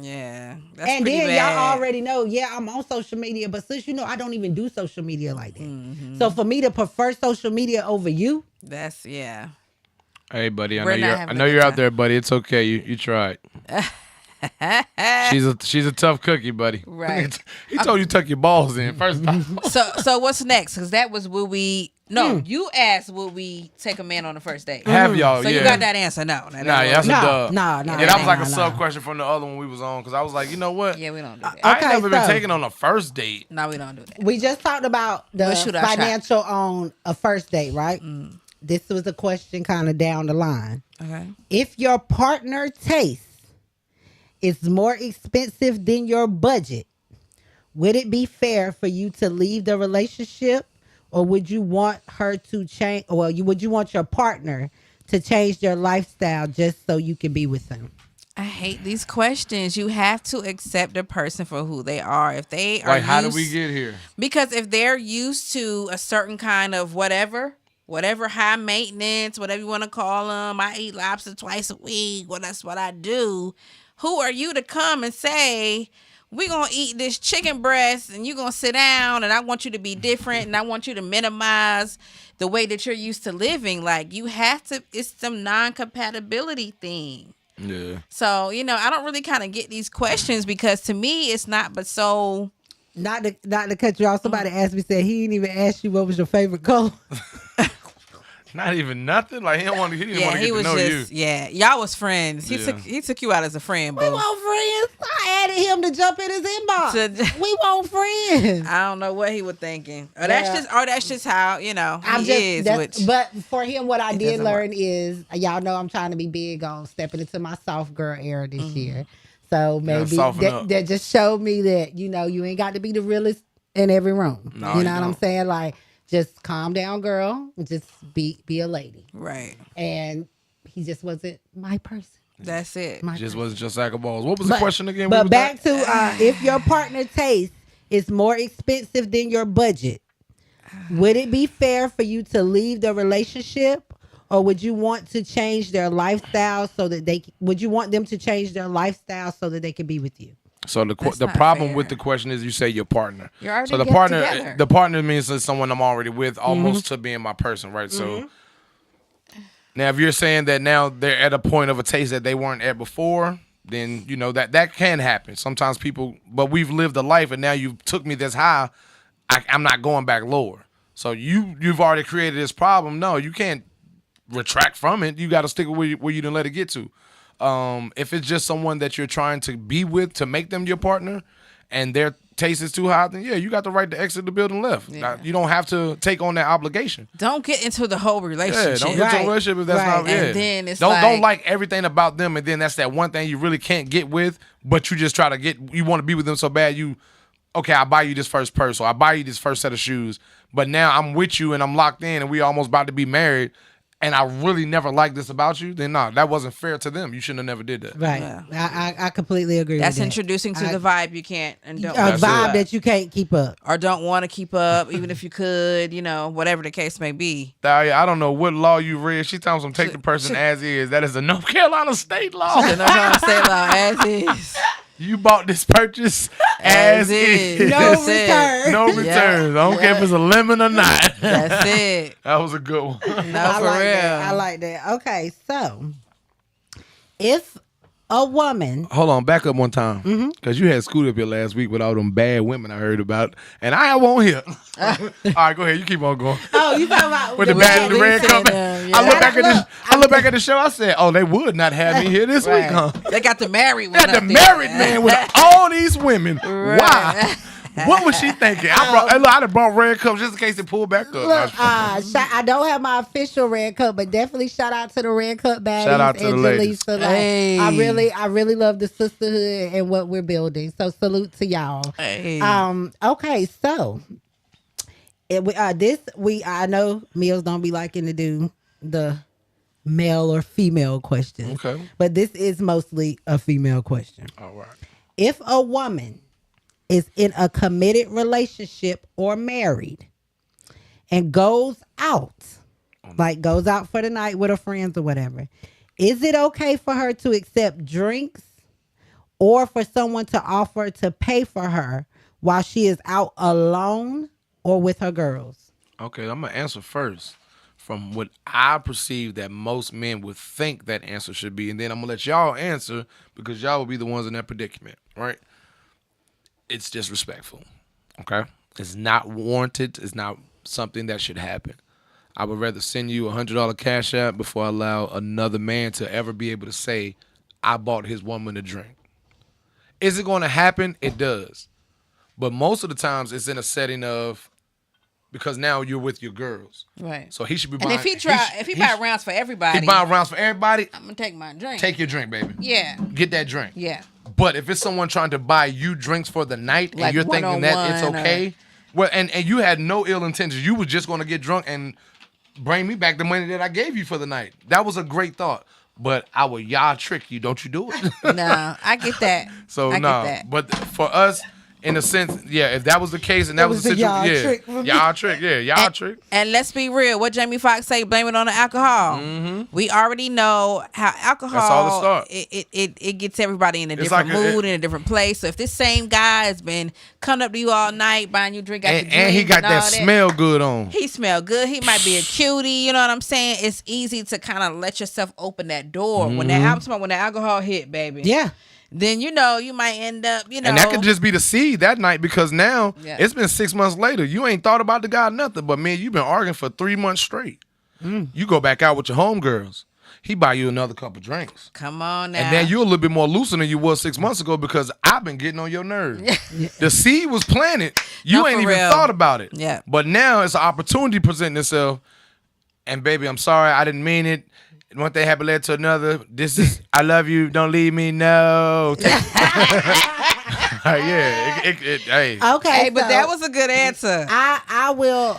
Yeah. That's and pretty then bad. y'all already know, yeah, I'm on social media, but sis, you know, I don't even do social media like that. Mm-hmm. So for me to prefer social media over you, That's, yeah. Hey, buddy, I We're know not you're. having I know a you're good out there, buddy. It's okay. You tried. She's a tough cookie, buddy. Right. He told you to tuck your balls in first off. So what's next? Because that was will we? No, you asked will we take a man on the first date? Have y'all? So yeah. you got that answer? No. Nah, yeah, that's a No, dub. no, Yeah, that was like a sub question from the other one we was on because I was like, you know what? Yeah, we don't do that. I ain't Okay, never been so- taken on a first date. No, we don't do that. we just talked about the We'll shoot our shot. financial on a first date, right? This was a question kind of down the line. Okay. If your partner taste is more expensive than your budget, would it be fair for you to leave the relationship, or would you want her to change? Well, would you want your partner to change their lifestyle just so you can be with them? I hate these questions. You have to accept a person for who they are. If they are Like, how did we used- get here? Because if they're used to a certain kind of whatever high maintenance, whatever you want to call them, I eat lobster twice a week. Well, that's what I do. Who are you to come and say, we're going to eat this chicken breast and you're going to sit down and I want you to be different and I want you to minimize the way that you're used to living? Like, you have to, it's some non-compatibility thing. Yeah. So, I don't really kind of get these questions because to me, it's not but so... Not to cut you off. Somebody asked me, said he didn't even ask you what was your favorite color. Not even nothing. Like he didn't want to Yeah, get he to was know just you. y'all was friends. Yeah. He took you out as a friend, We boo. want friends. I added him to jump in his inbox. To- We want friends. I don't know what he was thinking. Or that's just how he is. Which But for him, what I it did doesn't learn is, y'all know I'm trying to be big on stepping into my soft girl era this year. So maybe soften up. that just showed me that, you ain't got to be the realest in every room. No, you you know what I'm don't. saying? Like, just calm down, girl. And just be a lady. right. And he just wasn't my person. That's it. My Just person. wasn't just sack of balls. What was the question again? But What was back that? to if your partner taste is more expensive than your budget, would it be fair for you to leave the relationship, or would you want to change their lifestyle so that would you want them to change their lifestyle so that they can be with you? So That's the not problem fair. with the question is you say your partner. You're already so the together. partner means it's someone I'm already with, almost to being my person, right? So now if you're saying that now they're at a point of a taste that they weren't at before, then that can happen. Sometimes people, but we've lived a life and now you took me this high, I'm not going back lower. So you've already created this problem. No, you can't retract from it. You got to stick with where you didn't let it get to. If it's just someone that you're trying to be with to make them your partner and their taste is too high, then yeah, you got the right to exit the building left. Yeah. You don't have to take on that obligation. Don't get into the whole Yeah, relationship. don't get into Right. a relationship if that's Right. not. Yeah. And then it's don't like everything about them, and then that's that one thing you really can't get with, but you just try to you want to be with them so bad. Okay, I buy you this first purse, or I buy you this first set of shoes, but now I'm with you and I'm locked in, and we almost about to be married. And I really never liked this about you, then no, that wasn't fair to them. You shouldn't have never did that. Right. Yeah. I completely agree That's with that. introducing to the vibe you can't and don't A That's vibe it. that you can't keep up. or don't want to keep up, even if you could, whatever the case may be. I don't know what law you read. She tells them take the person as is. That is a North Carolina state law. The North Carolina state law as is. You bought this purchase as is. No That's it. return. No Yeah. returns. I don't care if it's a lemon or not. That's it. That was a good one. No, I for like real. that. I like that. Okay, so if a woman, Hold on, back up one time. Because you had Scoot up here last week with all them bad women I heard about. And I won't hear. All right, go ahead. You keep on going. oh, you talking about With the red Lisa cup. and them, I look yeah. back at this. I look back at the show. I said, "Oh, they would not have me here this week, huh?" They got the married one. Got the up there. married man with all these women. Why? What was she thinking? I done brought red cups just in case it pulled back up. look, I don't have my official red cup, but definitely shout out to the red cup baddies Shout out to and the ladies. Jaleesa. Like, Hey. I really love the sisterhood and what we're building. So salute to y'all. Hey. Okay, so I know Mills don't be liking to do the male or female questions. Okay. But this is mostly a female question. All right. If a woman is in a committed relationship or married and goes out for the night with her friends or whatever, is it okay for her to accept drinks or for someone to offer to pay for her while she is out alone or with her girls? Okay, I'm gonna answer first from what I perceive that most men would think that answer should be, and then I'm gonna let y'all answer because y'all will be the ones in that predicament, right? It's disrespectful. Okay, it's not warranted. It's not something that should happen. I would rather send you $100 cash app before I allow another man to ever be able to say, "I bought his woman a drink." Is it going to happen? It does, but most of the times it's in a setting of because now you're with your girls. Right. So he should be And buying. if he buy rounds for everybody, he buy rounds for everybody. I'm gonna take my drink. Take your drink, baby. Yeah. Get that drink. Yeah. But if it's someone trying to buy you drinks for the night and Like you're thinking that it's one-on-one okay, well, and you had no ill intentions, you was just going to get drunk and bring me back the money that I gave you for the night. That was a great thought. But I would y'all trick you. Don't you do it? No, I get that. So I no. get that. But for us, in a sense, yeah, if that was the case and that was the was a y'all situation, trick for me. y'all trick, yeah, y'all trick. And let's be real. What Jamie Foxx say? Blame it on the alcohol. We already know how alcohol. That's all it start. It gets everybody in a It's different like a- mood, in a different place. So if this same guy has been coming up to you all night, buying you drink after drink, And he got and all that smell good on. He smell good. He might be a cutie. You know what I'm saying? It's easy to kind of let yourself open that door when that I'm talking about when the alcohol hit, baby. Yeah. Then you might end up And that could just be the seed that night because now Yeah. it's been 6 months later. You ain't thought about the guy nothing, but man, you've been arguing for 3 months straight. You go back out with your homegirls. He buy you another couple drinks. Come on now. And then you're a little bit more looser than you was 6 months ago because I've been getting on your nerves. The seed was planted. You No, ain't for even real. thought about it. Yeah. But now it's an opportunity presenting itself. And baby, I'm sorry. I didn't mean it. One thing happened led to another. This is, I love you. Don't leave me. No. Hey. Okay, Hey, but so that was a good answer. I will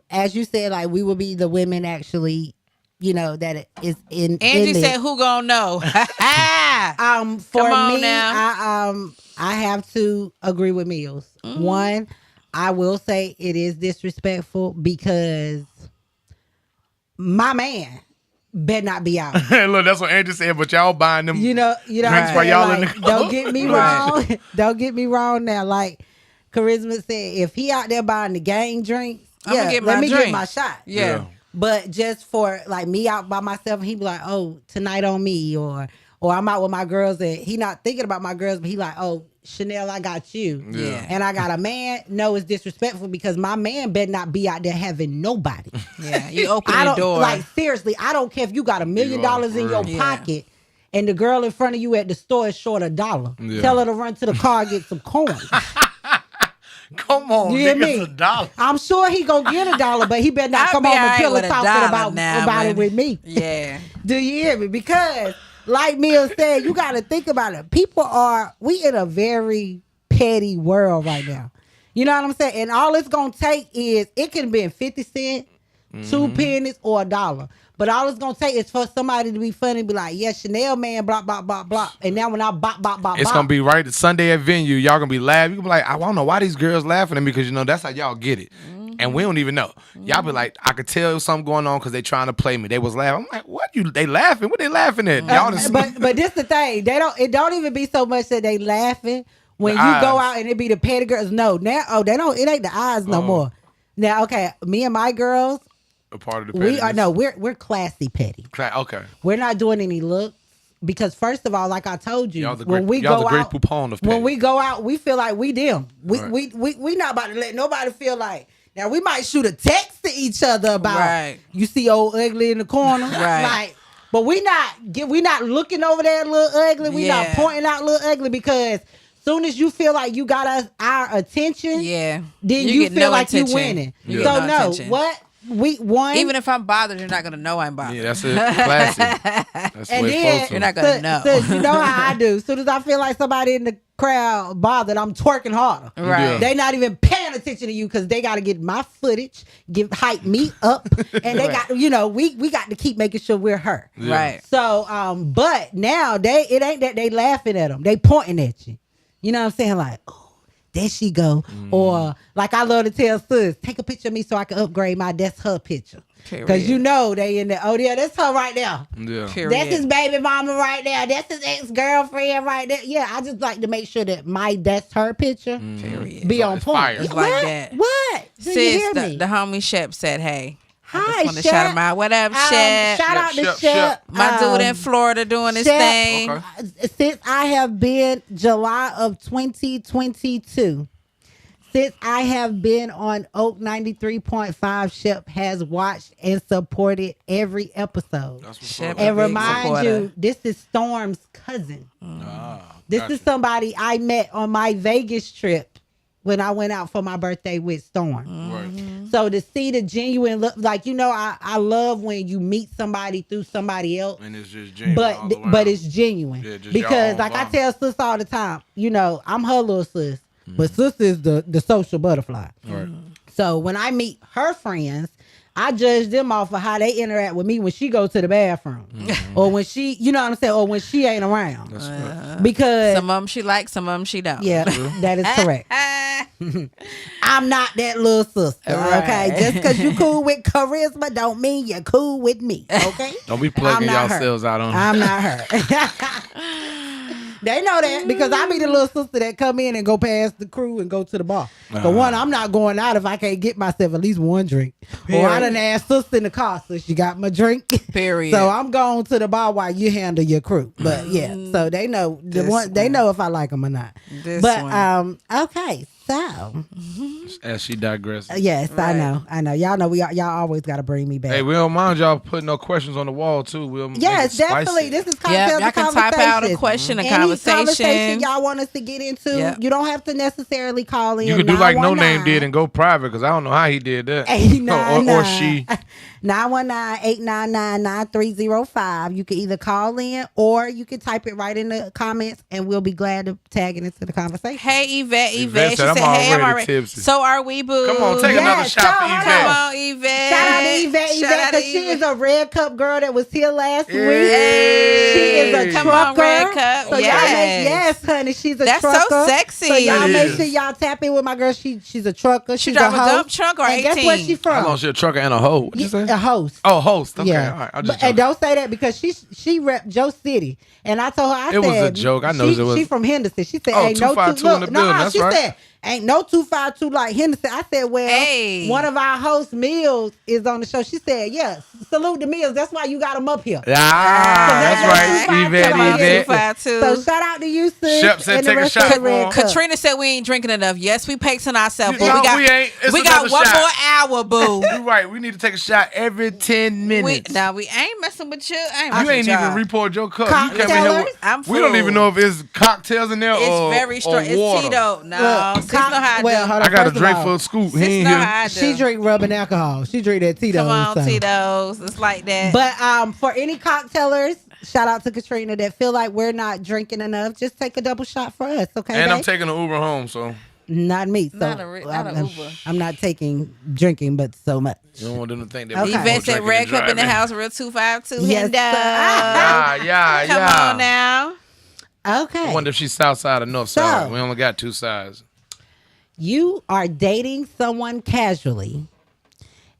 as you said, like we will be the women actually, that it is in Angie in said, it. "Who gonna know?" For Come on me, now. I have to agree with Mills. One, I will say it is disrespectful because my man better not be out. Look, that's what Andrew said, but y'all buying them. You know Drinks what I'm while saying? y'all in Like, the don't get me Right. wrong. Don't get me wrong now. Like Charisma said, if he out there buying the gang drinks, I'ma get let my me drink. get my shot. Yeah. But just for like me out by myself, he be like, "Oh, tonight on me," or I'm out with my girls, and he not thinking about my girls, but he like, "Oh, Chanel, I got you." Yeah. And I got a man. No, it's disrespectful because my man better not be out there having nobody. Yeah, you open I the don't door. like seriously. I don't care if you got $1 million You are, in for your real. Yeah. pocket, and the girl in front of you at the store is short $1. Yeah. Tell her to run to the car and get some coins. Come on, You hear nigga, me? it's $1. I'm sure he gonna get $1, but he better not I'll come be home and alright pillow with talking $1 about now, it but- with me. Yeah. Do you hear me? Because like Mills said, you got to think about it. We in a very petty world right now. You know what I'm saying? And all it's going to take is, it can be 50 cents, 2 pennies, or $1. But all it's going to take is for somebody to be funny and be like, yeah, Chanel man, blah, blah, blah, blah. And now when I bop, bop, bop, It's bop, gonna be right Sunday at venue. Y'all gonna be laughing. You gonna be like, I don't know why these girls laughing at me because that's how y'all get it, and we don't even know. Y'all be like, I could tell something going on because they trying to play me. They was laughing. I'm like, what? They laughing? What they laughing at? Y'all just, but this the thing. It don't even be so much that they laughing when The you go eyes. out and it be the petty girls. No, now they don't. It ain't the eyes no more. Now, okay, me and my girls, a part of the we are pettiness. we're classy petty. Okay. We're not doing any looks because first of all, like I told you, Y'all the when great- we y'all go the great out, poupon of when petty. we go out, we feel like we them. Right. We not about to let nobody feel like. Now we might shoot a text to each other about Right. you see old ugly in the corner, Right. Like, but we not looking over there little ugly. We not Yeah. pointing out little ugly because soon as you feel like you got our attention, Yeah. then you get feel no like attention. you winning. You So get no, attention. what we won. Even if I'm bothered, you're not gonna know I'm bothered. Yeah, that's it. Classy. That's the And way then it's supposed You're to. not gonna know. So you know how I do. As soon as I feel like somebody in the crowd bothered, I'm twerking harder. Right. Yeah. They not even paying attention to you because they got to get my footage, hype me up, and they got we got to keep making sure we're her. Yeah. Right. So but now it ain't that they laughing at them, they pointing at you. You know what I'm saying? Like, oh, there she go. Or like I love to tell sis, take a picture of me so I can upgrade that's her picture. Because Period. they in there. Oh yeah, that's her right there. Yeah. Period. That's his baby mama right there. That's his ex-girlfriend right there. Yeah, I just like to make sure that that's her picture Period. be on It's point. fire. It's What? like that. What? Do you Sis, hear me? the homie Shep said, "Hey, I Hi, just want to shout him out. What up, Shep? Shout out to Shep, Shep. Shep. My dude in Florida doing his Shep. thing. Okay. Since I have been July of 2022. Since I have been on Oak 93.5, Shep has watched and supported every episode. That's what's Shep up. And big remind supporter. you, this is Storm's cousin. This Gotcha. is somebody I met on my Vegas trip when I went out for my birthday with Storm. Right. So to see the genuine look, like, I love when you meet somebody through somebody else. And it's just genuine all But around. but it's genuine Yeah, just because y'all like I vibe. tell sis all the time, I'm her little sis, but sis is the social butterfly. Right. So when I meet her friends, I judge them off of how they interact with me when she goes to the bathroom, or when she, you know what I'm saying, or when she ain't around. That's right. Because Some of them she likes, some of them she don't. yeah, that is correct. I'm not that little sister. Right. Okay, just because you cool with Charisma don't mean you're cool with me. Okay. Don't be plugging I'm not her. yourselves out on. I'm not her. They know that because I be the little sister that come in and go past the crew and go to the bar. The one, I'm not going out if I can't get myself at least one drink. Or I done asked sister in the car, so she got my drink. Period. So I'm going to the bar while you handle your crew. But yeah, so they know This they know if I like them or not. This But one. okay, So As she digresses. yes, Right. I know. Y'all know y'all always got to bring me back. Hey, we don't mind y'all putting no questions on the wall too. We'll make Yes, it spicy. definitely. This is Yep, cocktails y'all and can type out a Conversations. question, a Any conversation. y'all want us to get into, Yep. you don't have to necessarily call in. You could do like No Name 919. did and go private because I don't know how he did that. 899 or she. 919-899-9305. You can either call in or you can type it right in the comments and we'll be glad to tag it into the conversation. Hey, Yvette. Yvette She said, said, "I'm hey, I'm already already tipsy." So are we, boo. Come on, take Yes, another shot for so Yvette. Come on, Yvette. Shout out to Yvette, Shout Yvette, out to because she Yvette. is a Red Cup girl that was here last week. Hey. She is a Come trucker. on, Red Cup. So y'all yes, honey, she's a That's so trucker. sexy. So y'all It make is. sure y'all tap in with my girl. She's a trucker. She She's drive a host. dump truck or and guess where 18? she from? How long she a trucker and a hoe? What'd you say? A host. Oh, host. Okay, Yeah. all right. I just And don't say that because she rep Joe City. And I told her, I It said. was a joke. I know she, it was. She from Henderson. She said, Oh, ain't no 252 two. in the building. That's she right. said, ain't no 252 like Henderson. I said, well, Hey. one of our hosts, Mills, is on the show. She said, yes, salute to Mills. That's why you got him up here. That's right. Yvette, Come on, Yvette. 252. So shout out to you, sis. Shep said and the take a rest shot of the for Red him. Cup. Katrina said we ain't drinking enough. Yes, we pacing ourselves, but No, we got we ain't. It's we got another one shot. more hour, boo. You're right. We need to take a shot every 10 minutes. We ain't messing with you. I ain't You messing ain't with even y'all. report your cup. You came in here Cocktailers? with, I'm we don't full. even know if it's cocktails in there It's or very strong. or It's water. Tito. No, Look, sis know how I do. well, hold on, I got a first of drink all, for a scoop. He Sis ain't know here. how I do. She drink rubbing alcohol. She drink that Tito's. Come on, so. Tito's. It's like that. But for any cocktailers, shout out to Katrina that feel like we're not drinking enough. Just take a double shot for us, okay? And I'm babe? taking an Uber home, so Not me. So Not an Uber. I'm not taking drinking, but so much. you don't want them to think that Okay. we Yvette said drinking Red and Cup in the driving. house, real 252. Yes, Hendo. sir. Yeah. Come on now. Okay. I wonder if she's south side or north side. We only got two sides. You are dating someone casually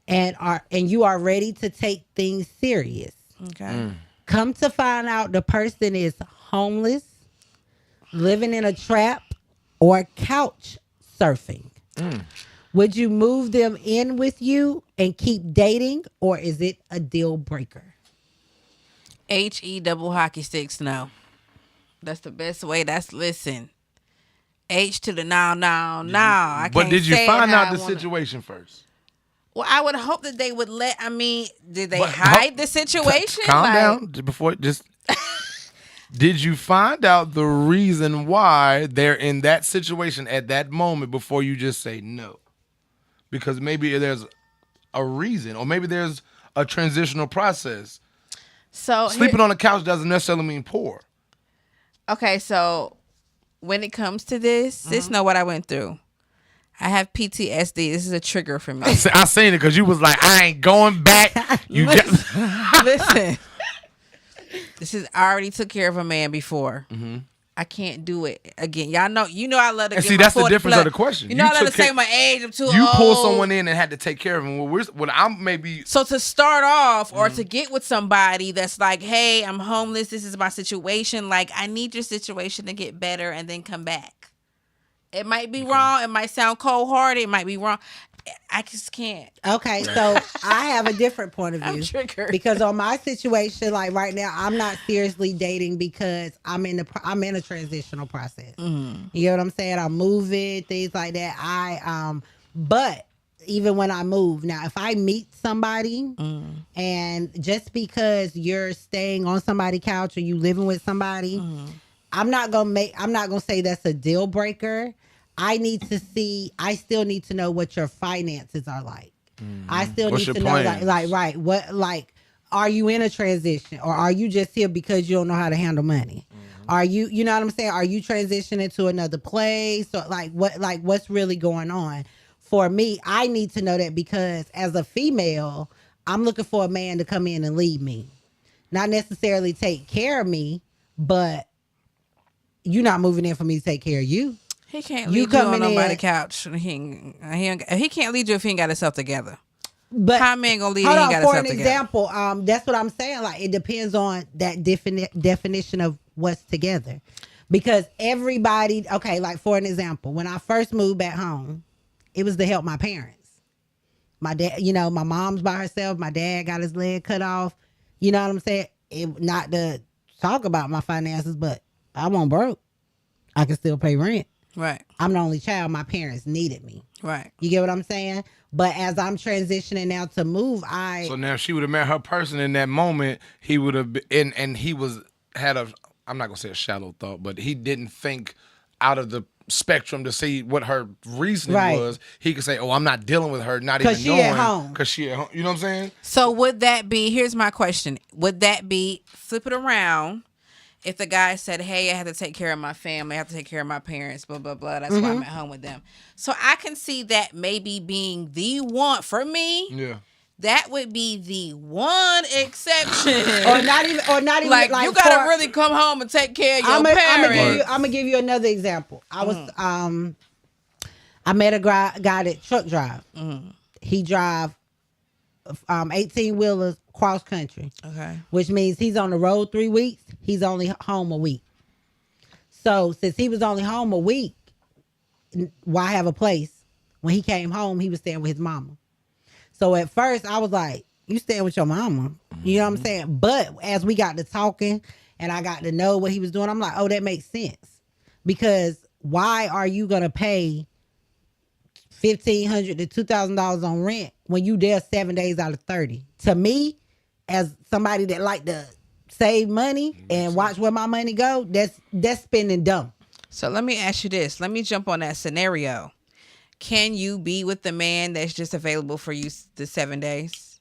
and you are ready to take things serious. Okay. Come to find out the person is homeless, living in a trap, or couch surfing. Would you move them in with you and keep dating, or is it a deal breaker? HE double hockey sticks, no. That's the best way. Listen. H to the no. I But can't did you say it find how out I the wanna- situation first? Well, I would hope that they would did they But hide the situation? Calm Like, down before just. Did you find out the reason why they're in that situation at that moment before you just say no? Because maybe there's a reason, or maybe there's a transitional process. So Sleeping on the couch doesn't necessarily mean poor. okay, so when it comes to this, just know what I went through. I have PTSD. This is a trigger for me. I seen it because you was like, I ain't going back. You just Listen, I already took care of a man before. I can't do it again. Y'all know, I love to. And get see, my that's the 40 difference plus. of the question. You know, You I love to took care- say my age. I'm too old. you pull someone in and had to take care of them. What I'm maybe So to start off or to get with somebody that's like, hey, I'm homeless. This is my situation. Like, I need your situation to get better and then come back. It might be wrong. It might sound cold hearted. It might be wrong. I just can't. Okay, so I have a different point of view. I'm triggered. Because on my situation, like right now, I'm not seriously dating because I'm in a transitional process. You know what I'm saying? I'm moving, things like that. But even when I move, now if I meet somebody and just because you're staying on somebody's couch or you living with somebody, I'm not gonna say that's a deal breaker. I still need to know what your finances are like. I still What's need your to know plans? are you in a transition or are you just here because you don't know how to handle money? Are you know what I'm saying? Are you transitioning to another place or what's really going on? For me, I need to know that because as a female, I'm looking for a man to come in and lead me. Not necessarily take care of me, but you're not moving in for me to take care of you. He can't You lead you on coming in- nobody's couch. He can't lead you if he ain't got himself together. But How a man gonna lead? hold He on, ain't got for himself an together. example, that's what I'm saying. Like it depends on that definition of what's together. Because everybody, okay, like for an example, when I first moved back home, it was to help my parents. My dad, my mom's by herself. My dad got his leg cut off. You know what I'm saying? Not to talk about my finances, but I wasn't broke. I can still pay rent. Right. I'm the only child. My parents needed me. Right. You get what I'm saying? But as I'm transitioning now to move, So now if she would have met her person in that moment, he would have been, and he had a, I'm not gonna say a shallow thought, but he didn't think out of the spectrum to see what her reasoning Right. was. He could say, "Oh, I'm not dealing with her, not even 'Cause she knowing, at home. because she at home." You know what I'm saying? So would that be? Here's my question: would that be, flip it around? If the guy said, "Hey, I have to take care of my family, I have to take care of my parents, blah blah blah. That's why I'm at home with them." So I can see that maybe being the one for me. Yeah. That would be the one exception. or not even like, like you gotta for- really come home and take care of your I'm parents. gonna give you another example. I was I met a guy that truck drive. He drive 18 wheelers cross country. Okay. Which means he's on the road 3 weeks. He's only home a week. So since he was only home a week, why have a place? When he came home, he was staying with his mama. So at first I was like, "You staying with your mama?" You know what I'm saying? But as we got to talking and I got to know what he was doing, I'm like, "Oh, that makes sense." Because why are you gonna pay $1,500 to $2,000 on rent when you there 7 days out of 30? To me, as somebody that like to save money and watch where my money go, that's spending dumb. So let me ask you this. Let me jump on that scenario. Can you be with the man that's just available for you the 7 days?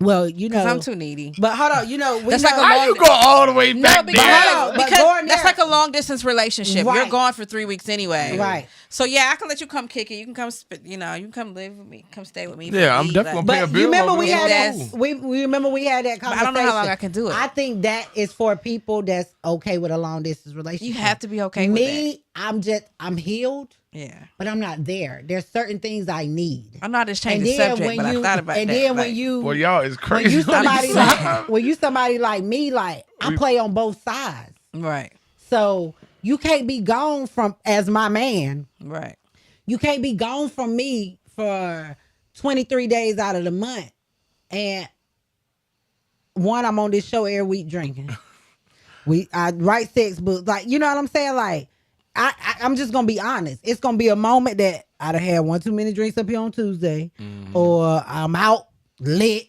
Well, you know, Because I'm too needy. But hold on, you know, we That's know, like a How long- you go all the way No, back because, there? hold on, but because going that's there- like a long distance relationship. You're Right. gone for 3 weeks anyway. Right. So yeah, I can let you come kick it. You can come, you can come live with me, come stay with me. for Yeah, a I'm week, definitely like- gonna pay a But bill. you remember over we there. had That's- that. We remember we had that I conversation. don't know how long I can do it. I think that is for people that's okay with a long distance relationship. You have to be okay with Me, I'm healed, Yeah. but I'm not there. There's certain things I need. I'm not just And changing then subject, when but you I thought about and that. then when like, you Boy, y'all is when crazy. you somebody I'm like when you somebody like me, like I play on both sides. right, So you can't be gone from as my man. right. You can't be gone from me for 23 days out of the month. And one, I'm on this show every week drinking. I write sex books. Like, you know what I'm saying? Like, I'm just gonna be honest. It's gonna be a moment that I'd have had one too many drinks up here on Tuesday, or I'm out lit,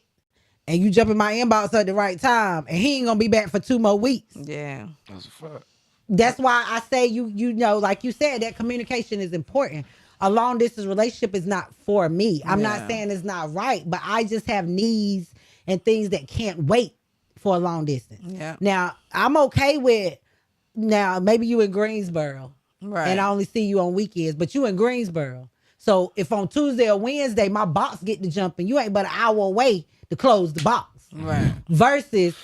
and you jump in my inbox at the right time, and he ain't gonna be back for 2 more weeks. Yeah. That's a fact. That's why I say you know, like you said, that communication is important. A long distance relationship is not for me. I'm Yeah. not saying it's not right, but I just have needs and things that can't wait for a long distance. Yeah. Now, I'm okay with, now maybe you in Greensboro, Right. and I only see you on weekends, but you in Greensboro. So if on Tuesday or Wednesday my box get to jumping, you ain't but an hour away to close the box. Right. Versus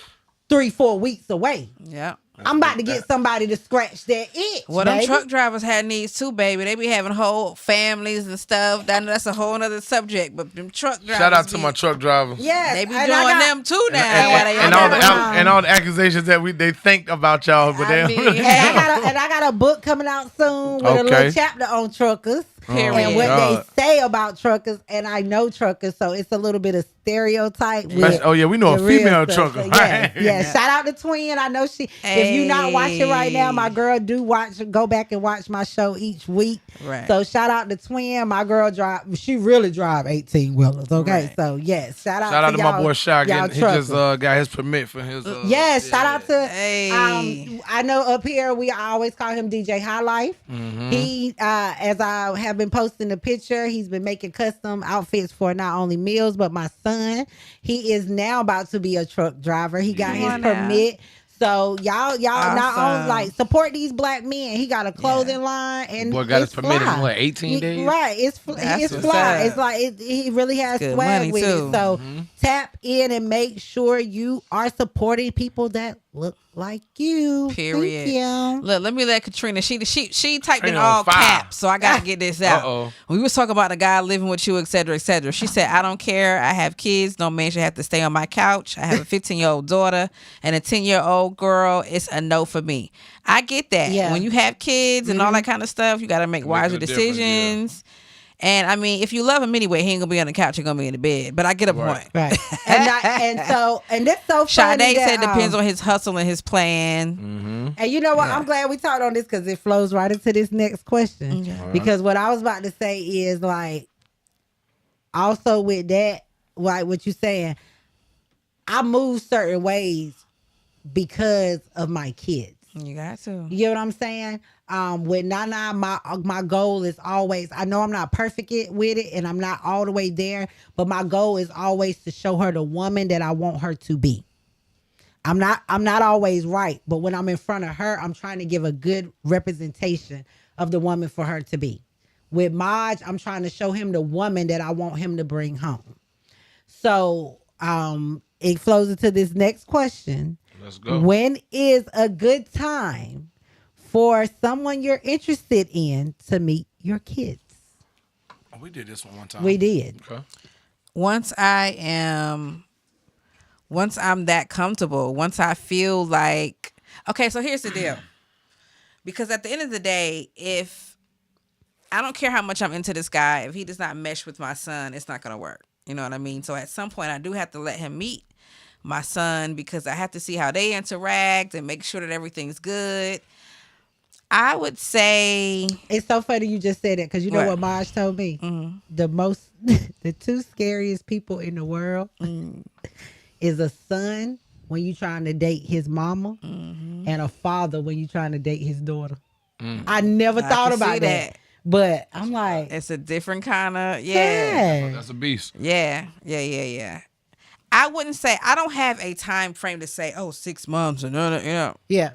3-4 weeks away. Yeah. I'm about to get somebody to scratch that itch. Well, them baby. truck drivers had needs too, baby. They be having whole families and stuff. That's a whole other subject. But them truck drivers. Shout out to be- my truck drivers. Yes, They be and doing I got- them too now. And, while they and on all the the road. and all the accusations that they think about y'all, but I they mean, don't. And I got a book coming out soon with a Okay. little chapter on truckers Period. and what God. they say about truckers. And I know truckers, so it's a little bit of stereotype. With Oh, yeah, we know a the real female stuff. trucker. So, yeah. Shout out to Twin. I know she. If you not watching right now, my Hey. girl do watch. Go back and watch my show each week. Right. So shout out to Twin. My girl drive. She really drive 18 wheelers. Okay. Right. So yes, shout out. Shout out to my y'all- boy Shy. y'all He just truckers. got his permit for his. Yes, shout out to Hey. I know up here we always call him DJ High Life. He as I have been posting the picture, he's been making custom outfits for not only meals but my son. He is now about to be a truck driver. He got Come his on now. permit. So y'all not Awesome. only like support these black men. He got a clothing line and Boy got his it's permit in fly. what, 18 days? Right, it's That's it's what's fly. up. It's like he really has Good swag money, with too. it. So tap in and make sure you are supporting people that look like you. Period. Thank you. Look, let me let Katrina. She typed in Katrina all on fire. caps, so I gotta get this out. Uh-oh. We was talking about a guy living with you, et cetera, et cetera. She said, "I don't care. I have kids. No man should have to stay on my couch. I have a 15-year-old daughter and a 10-year-old girl. It's a no for me." I get that. Yeah. When you have kids and all that kind of stuff, you got to make wiser a difference, yeah. decisions. And I mean, if you love him anyway, he ain't gonna be on the couch. He gonna be in the bed. But I get a point. Right. And that's so funny. Sade that, said depends on his hustle and his plan. And you know what? I'm glad we talked on this because it flows right into this next question. Okay. Because what I was about to say is like, also with that, like what you're saying, I move certain ways because of my kids. You got to. You get what I'm saying? With Nana, my goal is always, I know I'm not perfect with it and I'm not all the way there, but my goal is always to show her the woman that I want her to be. I'm not always right, but when I'm in front of her, I'm trying to give a good representation of the woman for her to be. With Maj, I'm trying to show him the woman that I want him to bring home. So it flows into this next question. Let's go. When is a good time for someone you're interested in to meet your kids? Oh, we did this one time. We did. Okay. Once I'm that comfortable, once I feel like, okay, so here's the deal. Because at the end of the day, if I don't care how much I'm into this guy, if he does not mesh with my son, it's not going to work. You know what I mean? So at some point, I do have to let him meet my son because I have to see how they interact and make sure that everything's good. I would say It's so funny you just said that because you know what Maj told me? The two scariest people in the world is a son when you trying to date his mama and a father when you trying to date his daughter. I never thought can see about that. But I'm like, it's a different kind of, yeah. That's a beast. Yeah. I wouldn't say, I don't have a time frame to say, 6 months and Yeah.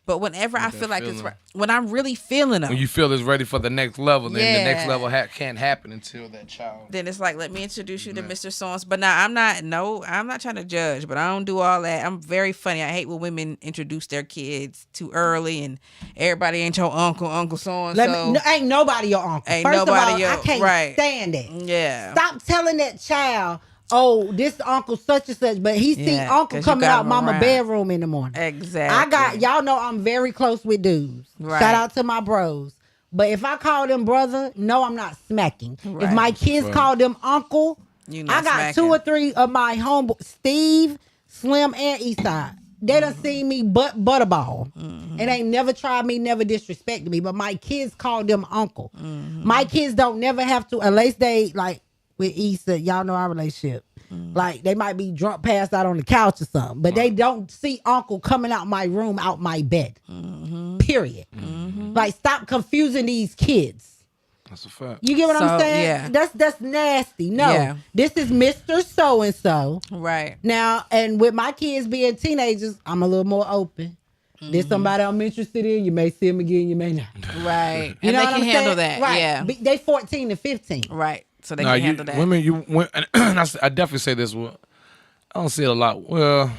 But whenever I feel like it's feeling. right, when I'm really feeling them, When you feel it's ready for the next level, then the next Yeah. level can't happen until that child. then it's like, let me introduce you to Mr. So-and-so. But now I'm not trying to judge, but I don't do all that. I'm very funny. I hate when women introduce their kids too early and everybody ain't your uncle so-and-so. Ain't nobody your uncle. Ain't First nobody of all, your- I can't right. stand that. Yeah. Stop telling that child, oh, this uncle such and such, but he see Yeah, uncle 'cause you coming got out him mama around. bedroom in the morning. Exactly. Y'all know I'm very close with dudes. Right. Shout out to my bros. But if I call them brother, no, I'm not smacking. If Right. my kids call them uncle, You I not got smacking. 2 or 3 of my homeboys, Steve, Slim, and Eastside. They done seen me butterball. And ain't never tried me, never disrespected me. But my kids call them uncle. My kids don't never have to, unless they, like, with Issa, y'all know our relationship. Like, they might be drunk, passed out on the couch or something. But they don't see uncle coming out my room, out my bed. Period. Like, stop confusing these kids. That's a fact. You get what I'm So, saying? yeah. That's nasty. No. Yeah. This is Mr. So-and-so. Right. Now, and with my kids being teenagers, I'm a little more open. There's somebody I'm interested in. You may see them again, you may not. Right. You And know they what can I'm handle saying? that. Right. Yeah. They 14 and 15. Right. So they Nah, can handle that. women, I definitely say this. Well, I don't see it a lot. Well,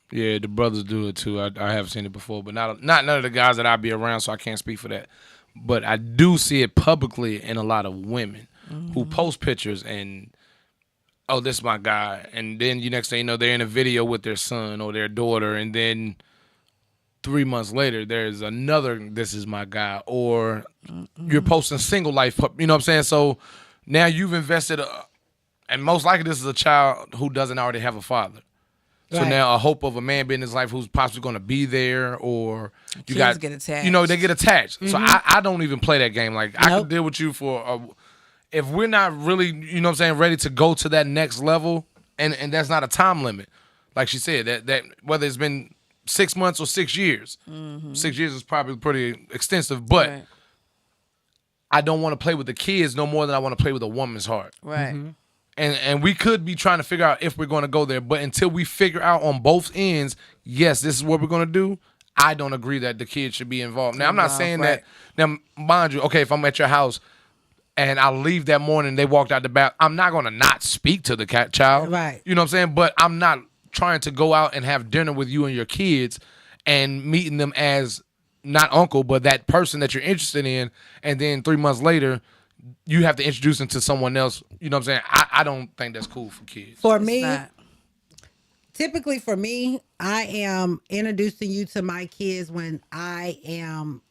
yeah, the brothers do it too. I have seen it before, but not none of the guys that I be around, so I can't speak for that. But I do see it publicly in a lot of women who post pictures and, oh, this is my guy, and then you next thing you know, they're in a video with their son or their daughter, and then 3 months later, there's another, this is my guy, or you're posting single life, you know what I'm saying? So now you've invested, and most likely this is a child who doesn't already have a father. So Right. now a hope of a man being in his life who's possibly going to be there, or you Kids got, get attached. you know, they get attached. So I don't even play that game. Like, I Nope. can deal with you for, if we're not really, you know what I'm saying, ready to go to that next level, and that's not a time limit. Like she said, that whether it's been 6 months or 6 years, 6 years is probably pretty extensive, but Right. I don't want to play with the kids no more than I want to play with a woman's heart. Right. And we could be trying to figure out if we're going to go there, but until we figure out on both ends, yes, this is what we're going to do, I don't agree that the kids should be involved. Now, I'm not Involved, saying right. that, now, mind you, okay, if I'm at your house and I leave that morning, they walked out the bath, I'm not going to not speak to the child. Right. You know what I'm saying? But I'm not trying to go out and have dinner with you and your kids and meeting them as not uncle, but that person that you're interested in, and then 3 months later, you have to introduce them to someone else. You know what I'm saying? I don't think that's cool for kids. For It's me, not. typically for me, I am introducing you to my kids when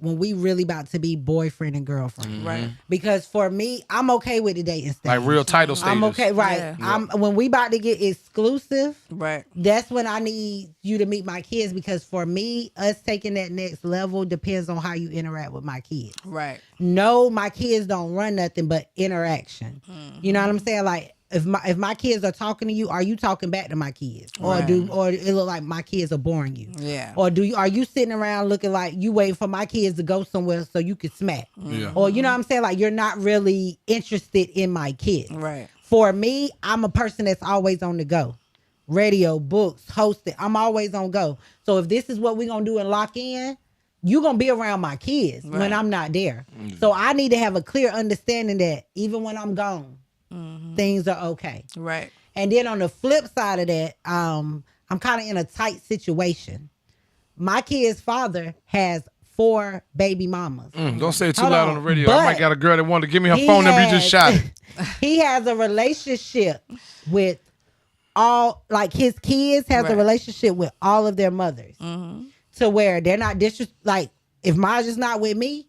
we really about to be boyfriend and girlfriend. Right. Because for me, I'm okay with the dating stage. Like real title stages. I'm okay, right. Yeah. When we about to get exclusive, Right. that's when I need you to meet my kids, because for me, us taking that next level depends on how you interact with my kids. Right. No, my kids don't run nothing but interaction. You know what I'm saying? Like, if my kids are talking to you, are you talking back to my kids, or Right. or it look like my kids are boring you? Yeah. Or are you sitting around looking like you waiting for my kids to go somewhere so you can smack? Yeah. Or you know what I'm saying? Like, you're not really interested in my kids. Right. For me, I'm a person that's always on the go. Radio, books, hosting. I'm always on go. So if this is what we're gonna do and lock in, you're gonna be around my kids when Right. I'm not there. So I need to have a clear understanding that even when I'm gone, things are okay. Right. And then on the flip side of that, I'm kind of in a tight situation. My kid's father has 4 baby mamas. Don't say it too Hold loud on, on the radio. I but might got a girl that wanted to give me her he phone number. You just shot has- it. He has a relationship with his kids has a Right. relationship with all of their mothers, to where they're not like, if Maj is not with me,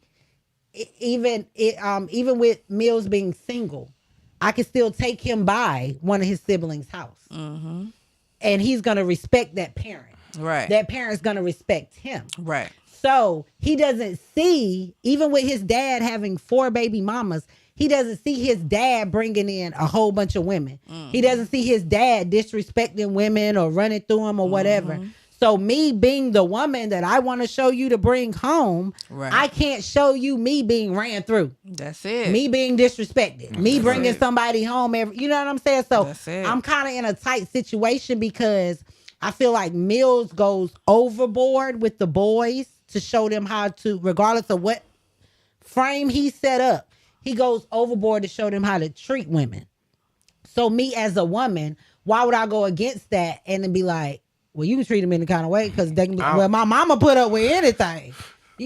even with Mills being single, I can still take him by one of his siblings' house, and he's gonna respect that parent. Right. That parent's gonna respect him. Right. So he doesn't see, even with his dad having 4 baby mamas, he doesn't see his dad bringing in a whole bunch of women. He doesn't see his dad disrespecting women or running through them or whatever. So me being the woman that I want to show you to bring home, Right. I can't show you me being ran through. That's it. Me being disrespected, me bringing it. somebody home you know what I'm saying? So That's it. I'm kind of in a tight situation, because I feel like Mills goes overboard with the boys to show them how to, regardless of what frame he set up, he goes overboard to show them how to treat women. So me as a woman, why would I go against that and then be like, well, you can treat them in the kind of way, because they can be, well, my mama put up with anything.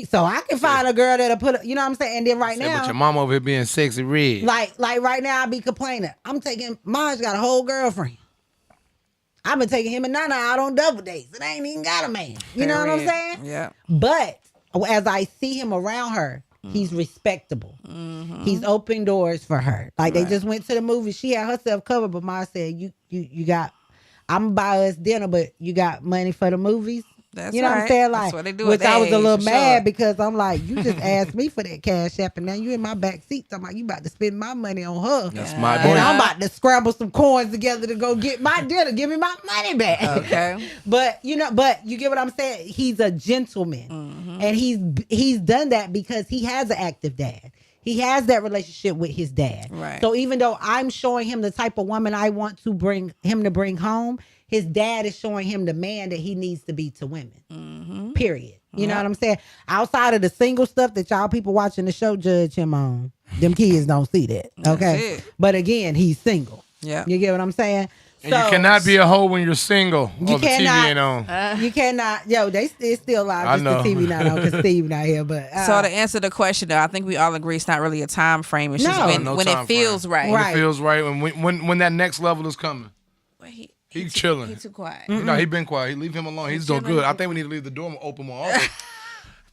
So I can find a girl that'll put up, you know what I'm saying? And then right Say, but now, your mom over here being sexy red. like right now, I be complaining. I'm taking, Maj got a whole girlfriend. I've been taking him and Nana out on double dates. It ain't even got a man. You know what I'm Period. saying? Yeah. But as I see him around her, he's respectable. He's open doors for her. Like, they just went to the movie. She had herself covered, but Ma said, you got, I'm gonna buy us dinner, but you got money for the movies? That's you know what I'm right. saying? That's Like, what they do which at I was a that little age, for mad sure. because I'm like, you just asked me for that cash app, and now you in my back seat talking about you about to spend my money on her. That's my And boy. I'm about to scramble some coins together to go get my dinner. Give me my money back. Okay. But you get what I'm saying? He's a gentleman. And he's done that because he has an active dad. He has that relationship with his dad. Right. So even though I'm showing him the type of woman I want to bring home, his dad is showing him the man that he needs to be to women. Period. You know what I'm saying? Outside of the single stuff that y'all people watching the show judge him on, them kids don't see that. Okay. it. But again, he's single. Yeah. You get what I'm saying? And you cannot be a hoe when you're single. You Or the TV cannot. ain't on. You cannot. Yo, it's still live. I Just the know. TV not on because Steve not here. But So to answer the question, though, I think we all agree it's not really a time frame. It's just No. when, No when time it feels frame. right. When Right. it feels right. When that next level is coming. But he chilling. He too quiet. No, he been quiet. Leave him alone. He's doing chilling. good. I think we need to leave the door open more often.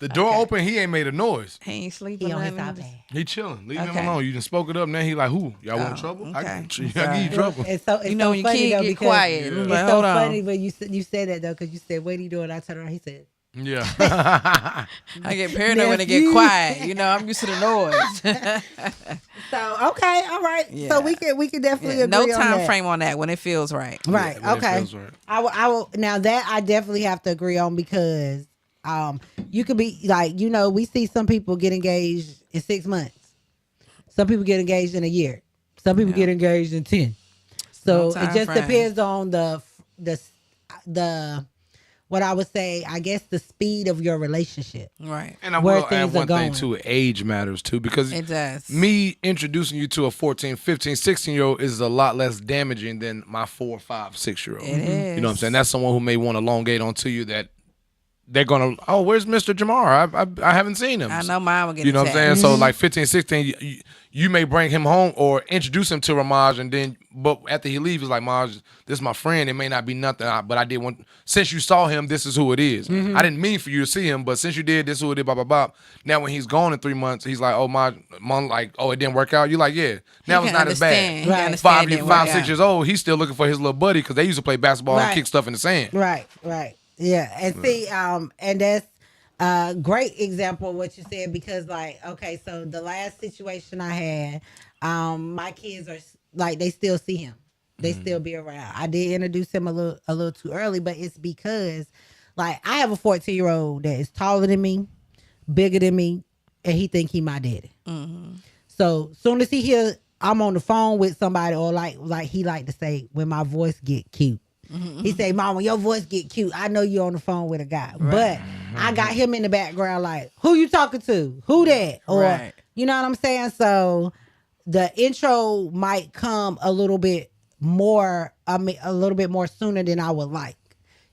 The door open, he ain't made a noise. He ain't sleeping. he on his nothing. iPad. He chilling. Leave him Okay. alone. You done spoke it up. Now he like, who? Y'all want trouble? I okay. give you trouble. It's so it's You know so when your funny kid though get because quiet, Yeah. it's like, so hold on. funny when you said that though because you said what are you doing? I turned around. He said Yeah. I get paranoid when it get Nephew. quiet. You know, I'm used to the noise. so. Okay, all right. Yeah. So we can definitely Yeah, agree no on time that. frame on that when it feels right. Right. Yeah, when it okay. feels right. I will. Now that I definitely have to agree on because you could be like we see some people get engaged in 6 months. Some people get engaged in a year. Some people get engaged in 10. So No it time just frame. depends on the what I would say. I guess the speed of your relationship. Right. And I Where will add things are one thing going. too. Age matters too because It does. me introducing you to a 14, 15, 16-year-old is a lot less damaging than my 4, 5, 6-year-old. It is. You know what I'm saying? That's someone who may want to elongate onto you that they're gonna, oh, where's Mr. Jamar? I haven't seen him. I know mine will get You know what I'm saying? attacked. So like 15, 16, you may bring him home or introduce him to Ramaj, and then, but after he leaves, it's like, Maj, this is my friend. It may not be nothing, but I did want, since you saw him, this is who it is. I didn't mean for you to see him, but since you did, this is who it is, blah, blah, blah. Now when he's gone in 3 months, he's like, oh, Maj, Mom, like, oh, it didn't work out. You're like, yeah. Now it's can not as bad. understand. He can Right. understand it didn't work 5, 6 out. years old, he's still looking for his little buddy because they used to play basketball and Right. kick stuff in the sand. Right, right. Yeah. And see, and that's a great example of what you said because like, okay, so the last situation I had, my kids are like they still see him. They still be around. I did introduce him a little too early, but it's because like I have a 14-year-old that is taller than me, bigger than me, and he think he my daddy. So soon as he hear I'm on the phone with somebody or like he like to say when my voice get cute. He say, Mom, when your voice get cute, I know you're on the phone with a guy. But I got him in the background like, who you talking to? Who that? Or, Right. you know what I'm saying? So the intro might come a little bit more, a little bit more sooner than I would like.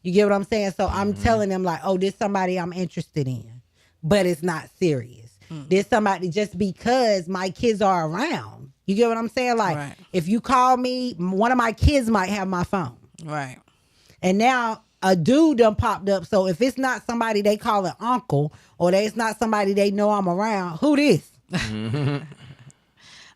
You get what I'm saying? So I'm telling them like, oh, this somebody I'm interested in. But it's not serious. There's somebody just because my kids are around. You get what I'm saying? Like, Right. if you call me, one of my kids might have my phone. Right. And now a dude done popped up. So if it's not somebody they call an uncle or it's not somebody they know I'm around, who this?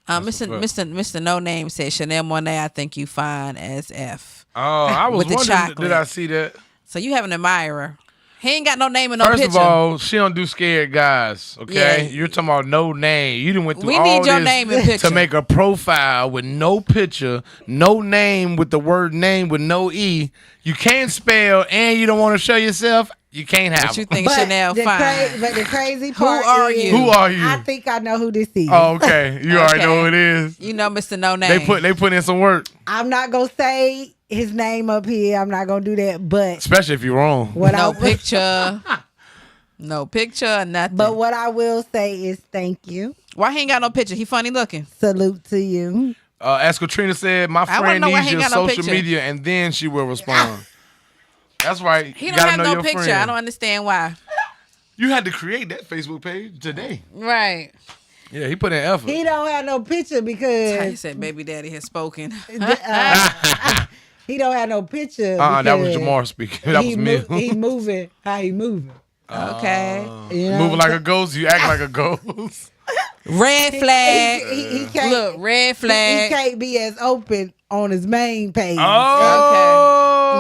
Mr. No Name said Chanel Monáe, I think you fine as F. Oh, I was With the wondering, chocolate. did I see that? So you have an admirer. He ain't got no name and no First picture. of all, she don't do scared guys, okay? Yeah. You're talking about no name. You done went through We all need your this name and picture. to make a profile with no picture, no name with the word name with no E. You can't spell and you don't want to show yourself. You can't have But you it. think Chanel fine. But the crazy part are is, you? Who are you? I think I know who this is. Oh, okay. You already know who it is. You know Mr. No Name. They put in some work, I'm not going to say his name up here. I'm not going to do that. But especially if you're wrong. what no I, picture. No picture, nothing. But what I will say is thank you. Why he ain't got no picture? He funny looking. Salute to you. As Katrina said, my wanna friend know why needs he your ain't got no social picture. media, and then she will respond. That's right. He You don't gotta have know no your picture. friend. I don't understand why. You had to create that Facebook page today. Right. Yeah, he put in effort. He don't have no picture He because said baby daddy has spoken. he don't have no picture. That was because Jamar speaking. That was me. He moving how he moving. Okay. You know? Moving like a ghost, you act like a ghost. Red flag. He can't. Look, red He flag. can't be as open on his main page.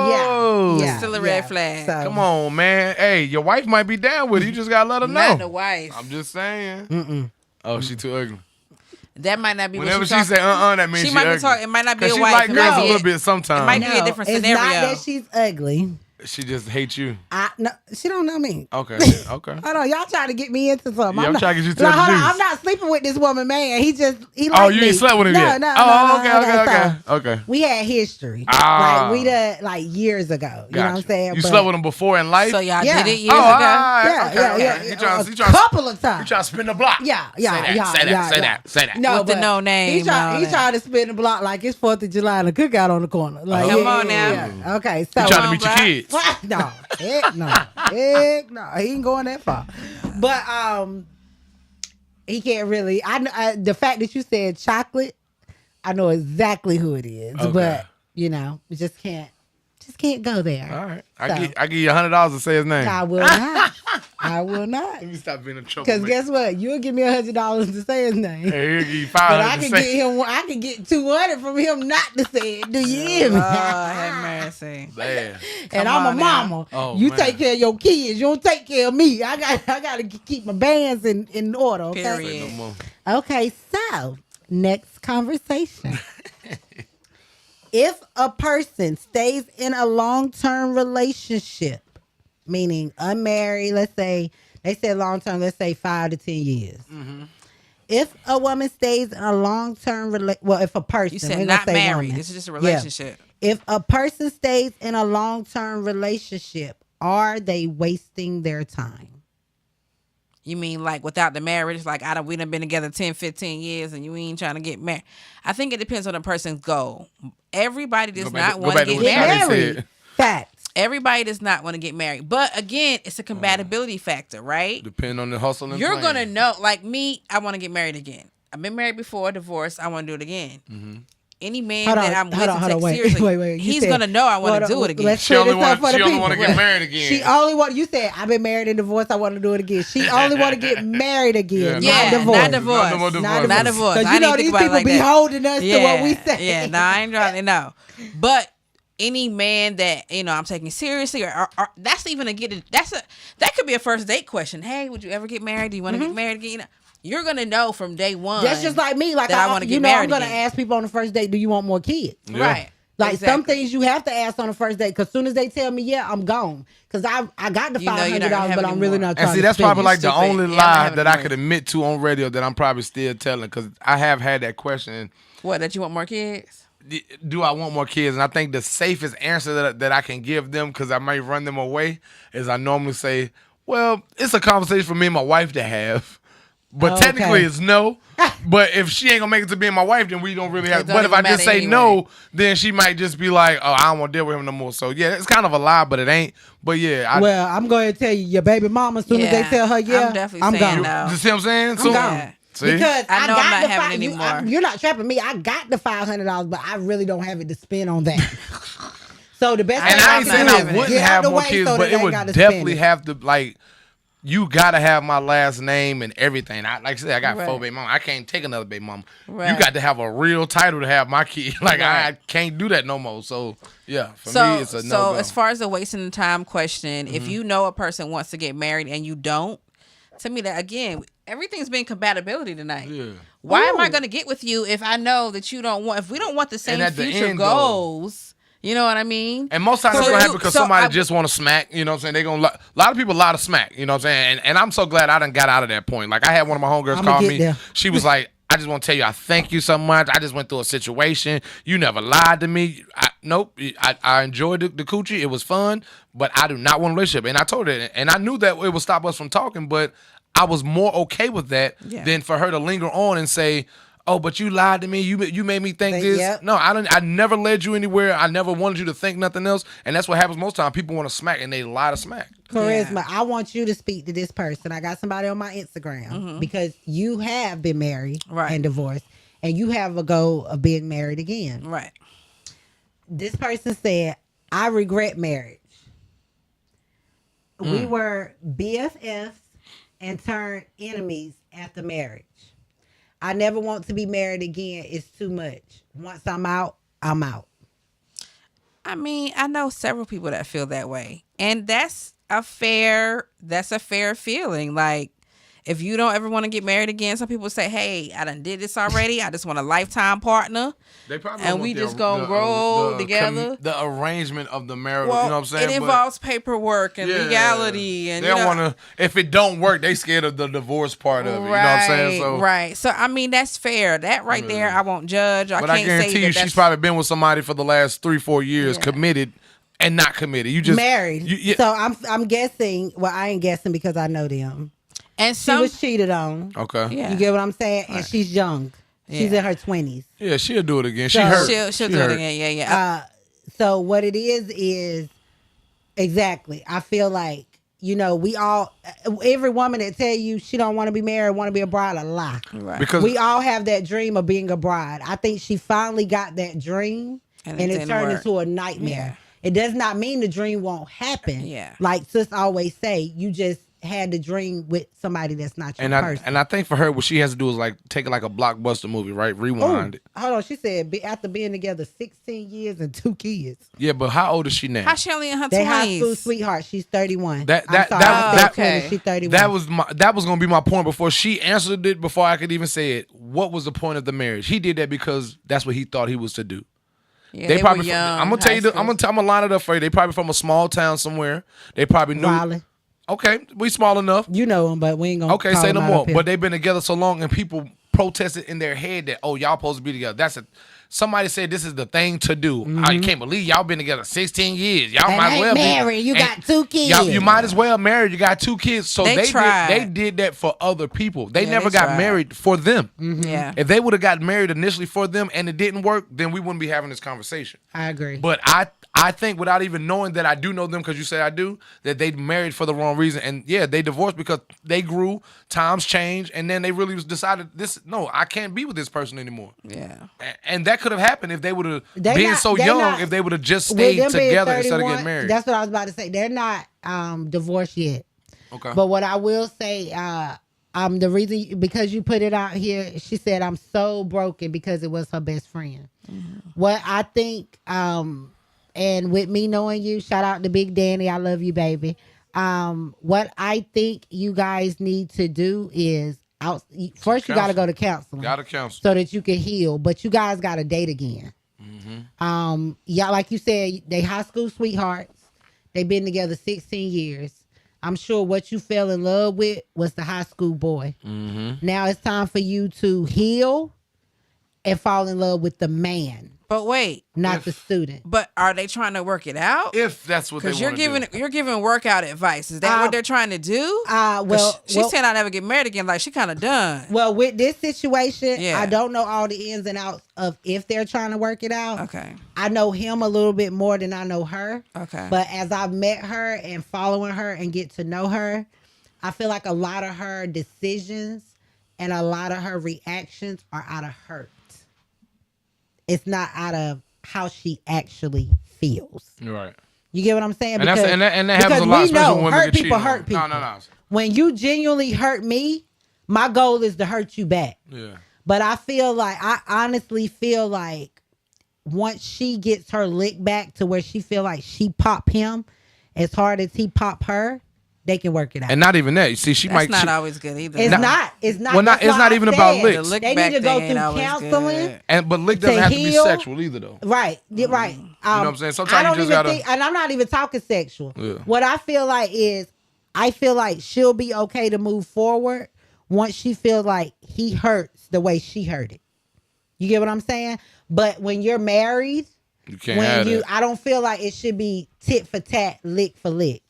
Oh, Yeah. Still a red flag. So, Come on, man. Hey, your wife might be down with it. You just gotta let her Not the know. wife. I'm just saying. Oh, she too ugly. That might not be Whenever what she she say that means She she might be ugly. talking. It might not be 'Cause a she wife. like It girls might a be little bit sometimes. it might be a no, different it's scenario. not that she's ugly. She just hates you. No, she don't know me. Okay, okay. Hold on, y'all trying to get me into something. Yeah, I'm not, trying to get you to like, the hold on, juice. I'm not sleeping with this woman, man. He Oh, like you me. ain't slept with him no, yet? No, Oh, no, okay. so Okay. we had history. Ah. Like we done like years ago. You know what I'm Gotcha. saying? You But- slept with him before in life? So y'all Yeah. did it years Oh, ago. all right. Yeah, Okay, yeah, okay. yeah. He A trying couple of times. to spin the block. Yeah. Say that. No, With the but no name He and all tried that. to spin the block like it's 4th of July and a cookout on the corner. Like, Come on now. Yeah. Okay, so You trying to meet your Black. kids? What? No, heck no, heck no. He ain't going that far. But he can't really. I the fact that you said chocolate, I know exactly who it is. Okay. But you know, we just can't go there. All right. So- I give you $100 to say his name. I will not. I will not. Let me stop being a trouble. Because guess what? You'll give me $100 to say his name. Hey, he'll give you But I $500 can to get say. him. I can get 200 from him not to say it. Do you hear me? Lord have mercy. Man. And Come I'm a on now. mama. Oh, You man. take care of your kids. You don't take care of me. I got to keep my bands in order. Okay. Period. No more. Okay. So next conversation. If a person stays in a long-term relationship, meaning unmarried, let's say they said long-term, let's say 5 to 10 years. Mm-hmm. If a woman stays in a long-term if a person, You we're said gonna not say married. woman. This is just a relationship. If a person stays in a long-term relationship, are they wasting their time? You mean like without the marriage? Like we done been together 10, 15 years and you ain't trying to get married. I think it depends on the person's goal. Everybody does Go back not to- want go to back to get what Shawty married. Married. said. Facts. Everybody does not want to get married. But again, it's a compatibility factor, right? Depending on the hustle and You're plan. going to know. Like me, I want to get married again. I've been married before, divorced. I want to do it again. Mm-hmm. Any man that I'm with and take wait, seriously, wait. he's going to know I want to do it again. Let's She clear only this up for the people. want to get married again. She only want. You said I've been married and divorced. I want to do it again. She only want to get married again, Yeah, not divorced. not divorced. No more divorce. Not divorced. Because I you know didn't think these about it people like be that. holding us to what we say. Yeah, no, I ain't trying to know. But any man that I'm taking seriously, or that's even that could be a first date question. Hey, would you ever get married? Do you want to get married again? You're gonna know from day one. That's just like me. Like that I want to get married. I'm gonna again. ask people on the first date, do you want more kids? Yeah. Right. Like Exactly. some things you have to ask on the first date, because soon as they tell me, yeah, I'm gone. Because I got the You know you're not $500, gonna have but any I'm really more. not trying And see, to that's spend probably it. like the stupid. only Yeah, I'm lie having that a I drink. could admit to on radio that I'm probably still telling, because I have had that question. What, that you want more kids? Do I want more kids? And I think the safest answer that I can give them, because I might run them away, is I normally say, well, it's a conversation for me and my wife to have. But Okay. technically it's no. But if she ain't gonna make it to being my wife, then we don't really have. It don't But if even I just matter say anyway. no, then she might just be like, "Oh, I don't want to deal with him no more." So yeah, it's kind of a lie, but it ain't. But yeah, Well, I'm going to tell you, your baby mama, as soon as they Yeah, tell her, yeah, I'm definitely I'm saying gone. no. you see what I'm saying? I'm So, gone. see? Because I know got I'm not the having you, any more. you're not trapping me. I got the $500, but I really don't have it to spend on that. So the best And thing And I I ain't not can saying do I having is it. wouldn't get out have the more way kids, so but that it they would gotta definitely spend it. have to, like, you gotta have my last name and everything. Like I said, I got 4 Right. baby mama. I can't take another baby mama. Right. You got to have a real title to have my kid. Like I Right. can't do that no more. So yeah, for So, me, it's a no. so as far as the wasting the time question, if you know a person wants to get married and you don't, to me that again, everything's been compatibility tonight. Yeah. Why am I Ooh. going to get with you if I know that you don't want? If we don't want the same at the future end goal. goals, you know what I mean? And most times So it's gonna you- happen because so somebody I- just want to smack. You know what I'm saying? They gonna a lot of people lie to smack. You know what I'm saying? And I'm so glad I done got out of that point. Like I had one of my homegirls I'ma call get me. there. She was like, "I just want to tell you, I thank you so much. I just went through a situation. You never lied to me. Nope. I enjoyed the coochie. It was fun, but I do not want a relationship." And I told her, and I knew that it would stop us from talking, but I was more okay with that Yeah. than for her to linger on and say, "Oh, but you lied to me. You made me think Say, this." yep. No, I never led you anywhere. I never wanted you to think nothing else. And that's what happens most time. People want to smack and they lie to smack. Charisma, Yeah. I want you to speak to this person. I got somebody on my Instagram because you have been married Right. and divorced, and you have a goal of being married again. Right. This person said, I regret marriage. We were BFFs and turned enemies after marriage. I never want to be married again. It's too much. Once I'm out, I'm out. I mean, I know several people that feel that way, and that's a fair feeling. Like, if you don't ever want to get married again, some people say, "Hey, I done did this already. I just want a lifetime partner." They probably And don't we want just gonna roll together. The arrangement of the marital, Well, you know what I'm saying? it involves paperwork and Yeah. legality, and they don't want to. If it don't work, they scared of the divorce part of it. You know what I'm saying? So, right. So I mean, that's fair. That right there, I won't judge. I but can't I guarantee say you, that she's that's probably been with somebody for the last 3-4 years, Yeah. committed and not committed. You just Married. yeah. So I'm guessing. Well, I ain't guessing because I know them. and She some. was cheated on. Okay. Yeah. You get what I'm saying? And she's young. She's Yeah. in her 20s. Yeah, she'll do it again. She So- hurt. She'll She do hurt. it again. Yeah. So what it is exactly. I feel like, we all, every woman that tell you she don't want to be married, want to be a bride, a lie. Right. Because We all have that dream of being a bride. I think she finally got that dream, And and it it didn't turned work. into a nightmare. It does not mean the dream won't happen. Yeah. Like sis always say, you just had the dream with somebody that's not your person. and I think for her, what she has to do is like take it like a blockbuster movie, right? Rewind it. Hold on, she said after being together 16 years and 2 kids. Yeah, but how old is she now? How she only in her They high 20s? school sweetheart. She's 31. That- I'm that- sorry, that- I said that- 20, okay. she's 31. That was gonna be my point before she answered it. Before I could even say it, what was the point of the marriage? He did that because that's what he thought he was to do. Yeah, They were probably. young. I'm gonna tell you. high I'm gonna line it up for you. They probably from a small town somewhere. They probably knew. Raleigh. Okay, we small enough. You know them, but we ain't gonna. Okay, call say them no out more. up here. But they've been together so long, and people protested in their head that, oh, y'all supposed to be together. Somebody said this is the thing to do. I can't believe y'all been together 16 years. Y'all And might as ain't well married. be. You and got 2 kids. Y'all, you might as well marry. You got 2 kids. So They tried. they did that for other people. They Yeah, never they got tried. married for them. Yeah. If they would have got married initially for them and it didn't work, then we wouldn't be having this conversation. I agree. But I I think without even knowing that I do know them, because you say I do, that they married for the wrong reason. And yeah, they divorced because they grew, times changed, and then they really decided no, I can't be with this person anymore. Yeah. And that could have happened if they would have They been not- so they young, not- if they would have just With stayed them being together instead of 31, getting married. That's what I was about to say. They're not divorced yet. Okay. But what I will say, the reason, because you put it out here, she said, I'm so broken because it was her best friend. What I think, and with me knowing you, shout out to Big Danny, I love you, baby. What I think you guys need to do is, first you got to go to counseling. Got to counsel. So that you can heal, but you guys got to date again. Yeah, like you said, they high school sweethearts. They've been together 16 years. I'm sure what you fell in love with was the high school boy. Now it's time for you to heal and fall in love with the man, But wait, not the student. but are they trying to work it out? If that's what they Because want to do. you're giving workout advice. Is that what they're trying to do? 'Cause Well, she said I never get married again. Like she kind of done. well, with this situation, Yeah. I don't know all the ins and outs of if they're trying to work it out. Okay. I know him a little bit more than I know her. Okay. But as I've met her and following her and get to know her, I feel like a lot of her decisions and a lot of her reactions are out of hurt. It's not out of how she actually feels. Right. You get what I'm saying? And that happens a lot, especially when women hurt get cheated people on. hurt people. No. When you genuinely hurt me, my goal is to hurt you back. Yeah. But I honestly feel like once she gets her lick back to where she feel like she pop him as hard as he pop her, they can work it out. And not even that. You see, she That's might. not always good either. It's not. It's not. Well, That's it's why not I even about said licks. The lick They back need to go thing ain't through always counseling. good. But lick doesn't to have to be heal. sexual either, though. Right. Right. You know what I'm saying? Sometimes I don't you just even gotta. think, and I'm not even talking sexual. Yeah. What I feel like is, I feel like she'll be okay to move forward once she feels like he hurts the way she hurt it. You get what I'm saying? But when you're married, You can't have that. I don't feel like it should be tit for tat, lick for lick.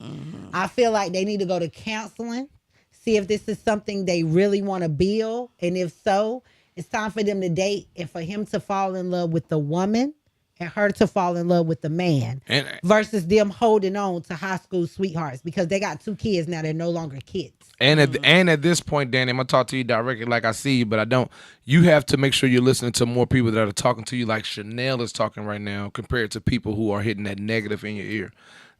I feel like they need to go to counseling, see if this is something they really want to build, and if so, it's time for them to date and for him to fall in love with the woman and her to fall in love with the man, And- versus them holding on to high school sweethearts because they got 2 kids now. They're no longer kids. And at this point, Danny, I'm gonna talk to you directly like I see you, but I don't. You have to make sure you're listening to more people that are talking to you like Chanel is talking right now, compared to people who are hitting that negative in your ear.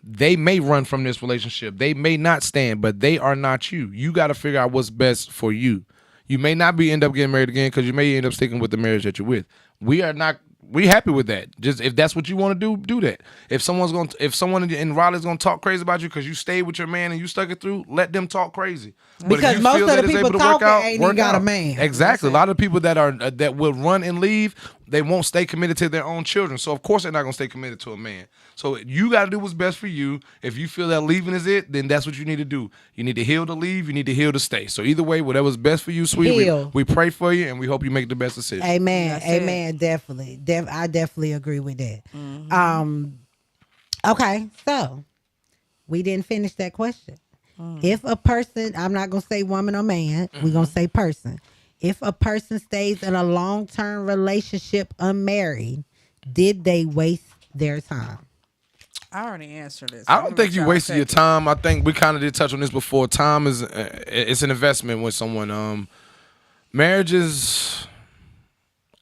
They may run from this relationship. They may not stand, but they are not you. You got to figure out what's best for you. You may not end up getting married again because you may end up sticking with the marriage that you're with. We happy with that. Just if that's what you want to do that. If someone in Raleigh's gonna talk crazy about you because you stayed with your man and you stuck it through, let them talk crazy. But if Because you most feel of that the it's people able to work talking out, ain't even work got a out. man. Exactly. A lot of people that will run and leave, they won't stay committed to their own children. So of course they're not gonna stay committed to a man. So you got to do what's best for you. If you feel that leaving is it, then that's what you need to do. You need to heal to leave. You need to heal to stay. So either way, whatever's best for you, sweetie, Heal. we pray for you and we hope you make the best decision. Amen. That's it. Amen. Definitely. I definitely agree with that. Okay, so we didn't finish that question. If a person, I'm not gonna say woman or man, we're gonna say person. If a person stays in a long-term relationship unmarried, did they waste their time? I already answered this. I don't think you wasted your time. I think we kind of did touch on this before. Time is it's an investment with someone. Marriage is.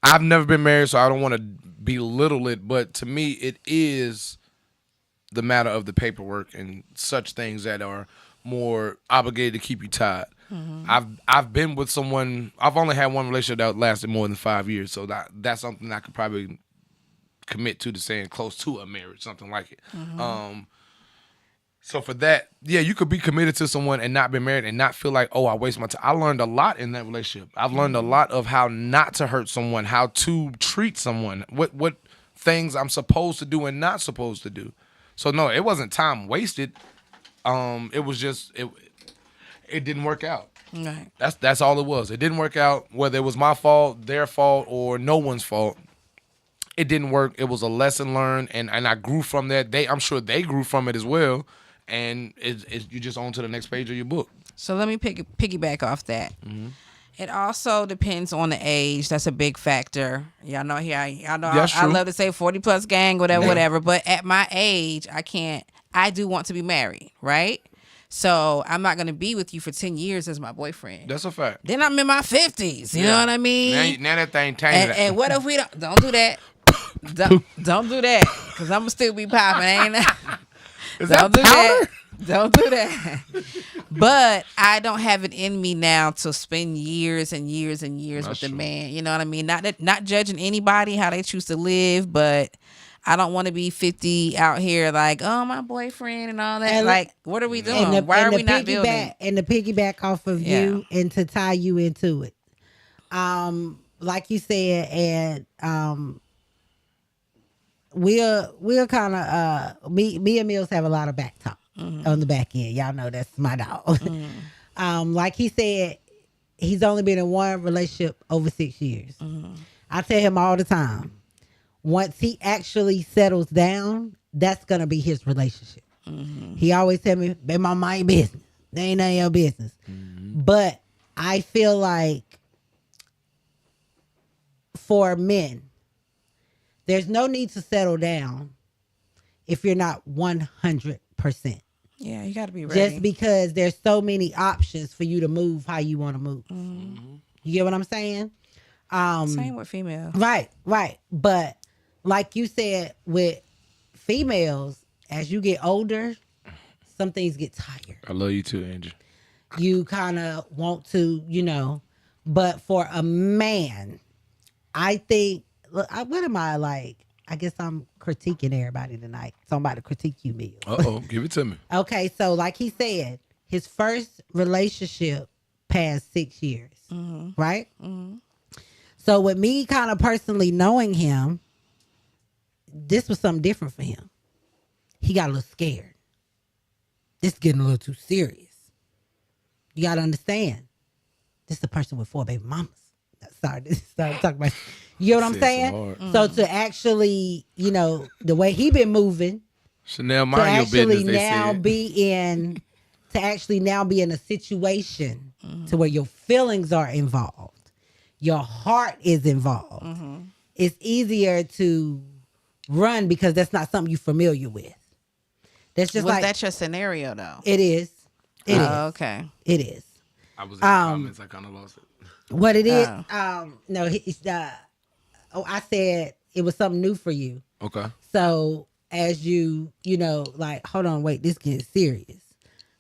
I've never been married, so I don't want to belittle it. But to me, it is the matter of the paperwork and such things that are more obligated to keep you tied. I've been with someone. I've only had one relationship that lasted more than 5 years, so that's something I could probably commit to saying close to a marriage, something like it. So for that, yeah, you could be committed to someone and not be married and not feel like, oh, I waste my time. I learned a lot in that relationship. I've learned a lot of how not to hurt someone, how to treat someone, what things I'm supposed to do and not supposed to do. So no, it wasn't time wasted. It was just it didn't work out. Right. That's all it was. It didn't work out, whether it was my fault, their fault, or no one's fault. It didn't work. It was a lesson learned, and I grew from that. I'm sure they grew from it as well, and you just on to the next page of your book. So let me piggyback off that. It also depends on the age. That's a big factor. Y'all know y'all know That's I true. love to say 40 plus gang, whatever, Yeah. whatever. But at my age, I do want to be married, right? So I'm not gonna be with you for 10 years as my boyfriend. That's a fact. Then I'm in my 50s. You know what I mean? Now that thing tainted. And what if we don't do that? Don't do that, cause I'm gonna still be popping, ain't I? Is Don't that do powder? that. Don't do that. But I don't have it in me now to spend years and years and years That's with the true. man. You know what I mean? Not judging anybody how they choose to live, but I don't want to be 50 out here like, oh, my boyfriend and all that. And like, what are we doing? Why are and we not building? And the piggyback off of Yeah. you and to tie you into it. Like you said, and we'll kind of me and Mills have a lot of back talk on the back end. Y'all know that's my dog. Like he said, he's only been in one relationship over 6 years. I tell him all the time, once he actually settles down, that's gonna be his relationship. He always tell me, "Baby, my mind business. They ain't none of your business." But I feel like for men, there's no need to settle down if you're not 100%. Yeah, you got to be ready. Just because there's so many options for you to move how you want to move. You get what I'm saying? Same with females. Right. But like you said, with females, as you get older, some things get tired. I love you too, Angie. You kind of want to, but for a man, I think, look, what am I like? I guess I'm critiquing everybody tonight. So I'm about to critique you, Mills. Uh-oh, give it to me. Okay, so like he said, his first relationship passed 6 years, right? So with me kind of personally knowing him, this was something different for him. He got a little scared. This is getting a little too serious. You got to understand, this is a person with 4 baby mamas. Sorry, this is talking about. You know what I'm Said saying? some hard. So to actually, the way he been moving, Chanel, to mind your actually business, they now said. be in a situation to where your feelings are involved, your heart is involved. It's easier to run because that's not something you're familiar with. That's just Was like that your scenario though? it is. It is. Okay. It is. I was in the comments, I kind of lost it. What it is? Oh. No, I said it was something new for you. Okay. So as hold on, wait, this gets serious.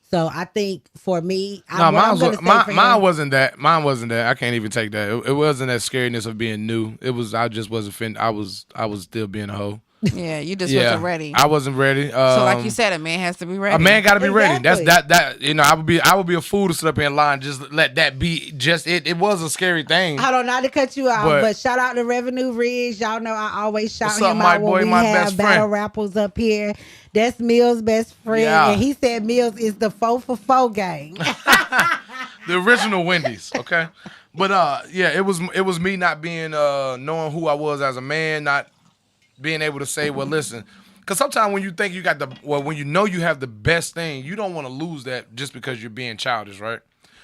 So I think for me, No, mine was wasn't that. Mine wasn't that. I can't even take that. It wasn't that scariness of being new. It was I just wasn't fin. I was still being a hoe. Yeah, you just wasn't ready. I wasn't ready. So like you said, a man has to be ready. a man got to be ready. That's Exactly. that. I would be a fool to sit up here and lie and just let that be. Just it. It was a scary thing. Hold on, not to cut you out, But- but shout out to Revenue Ridge. Y'all know I always shout What's up, him my out boy, when we my have best battle friend? rappers up here. That's Mills' best friend, Yeah. and he said Mills is the 4 for 4 gang. The original Wendy's, okay? But yeah, it was me not being knowing who I was as a man, not being able to say, well, listen, because sometimes when you think you got when you know you have the best thing, you don't want to lose that just because you're being childish, right?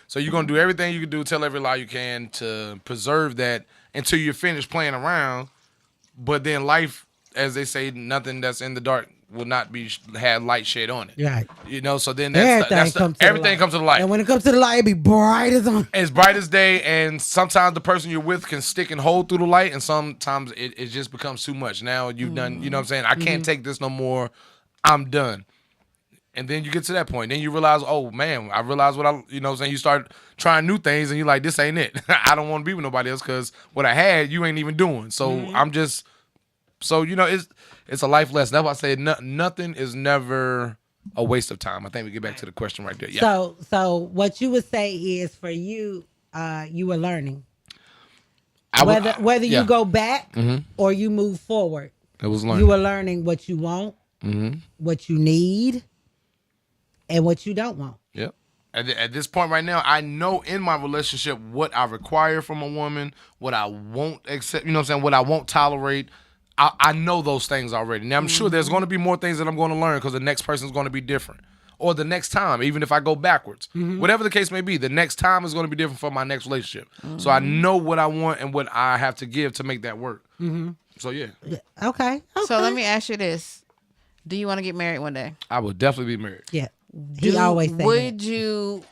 So you're gonna do everything you can do, tell every lie you can to preserve that until you're finished playing around. But then life, as they say, nothing that's in the dark will not be had light shed on it. Right. So then Everything everything comes to the light. And when it comes to the light, it be bright as on. As bright as day, and sometimes the person you're with can stick and hold through the light, and sometimes it just becomes too much. Now you've done, you know what I'm saying? I can't take this no more. I'm done. And then you get to that point. Then you realize, oh, man, I realized what you know what I'm saying? You start trying new things, and you're like, this ain't it. I don't want to be with nobody else because what I had, you ain't even doing. So I'm just, it's a life lesson. That's why I say nothing is never a waste of time. I think we get back to the question right there. Yeah. So what you would say is for you, you were learning. I Whether yeah. you go back or you move forward, It was learning. you were learning what you want, what you need, and what you don't want. Yep. At this point right now, I know in my relationship what I require from a woman, what I won't accept, what I won't tolerate. I know those things already. Now, I'm sure there's going to be more things that I'm going to learn because the next person's going to be different. or the next time, even if I go backwards. Whatever the case may be, the next time is going to be different for my next relationship. So I know what I want and what I have to give to make that work. So yeah. Okay. So let me ask you this: do you want to get married one day? I would definitely be married. Yeah. He always say Would that. you,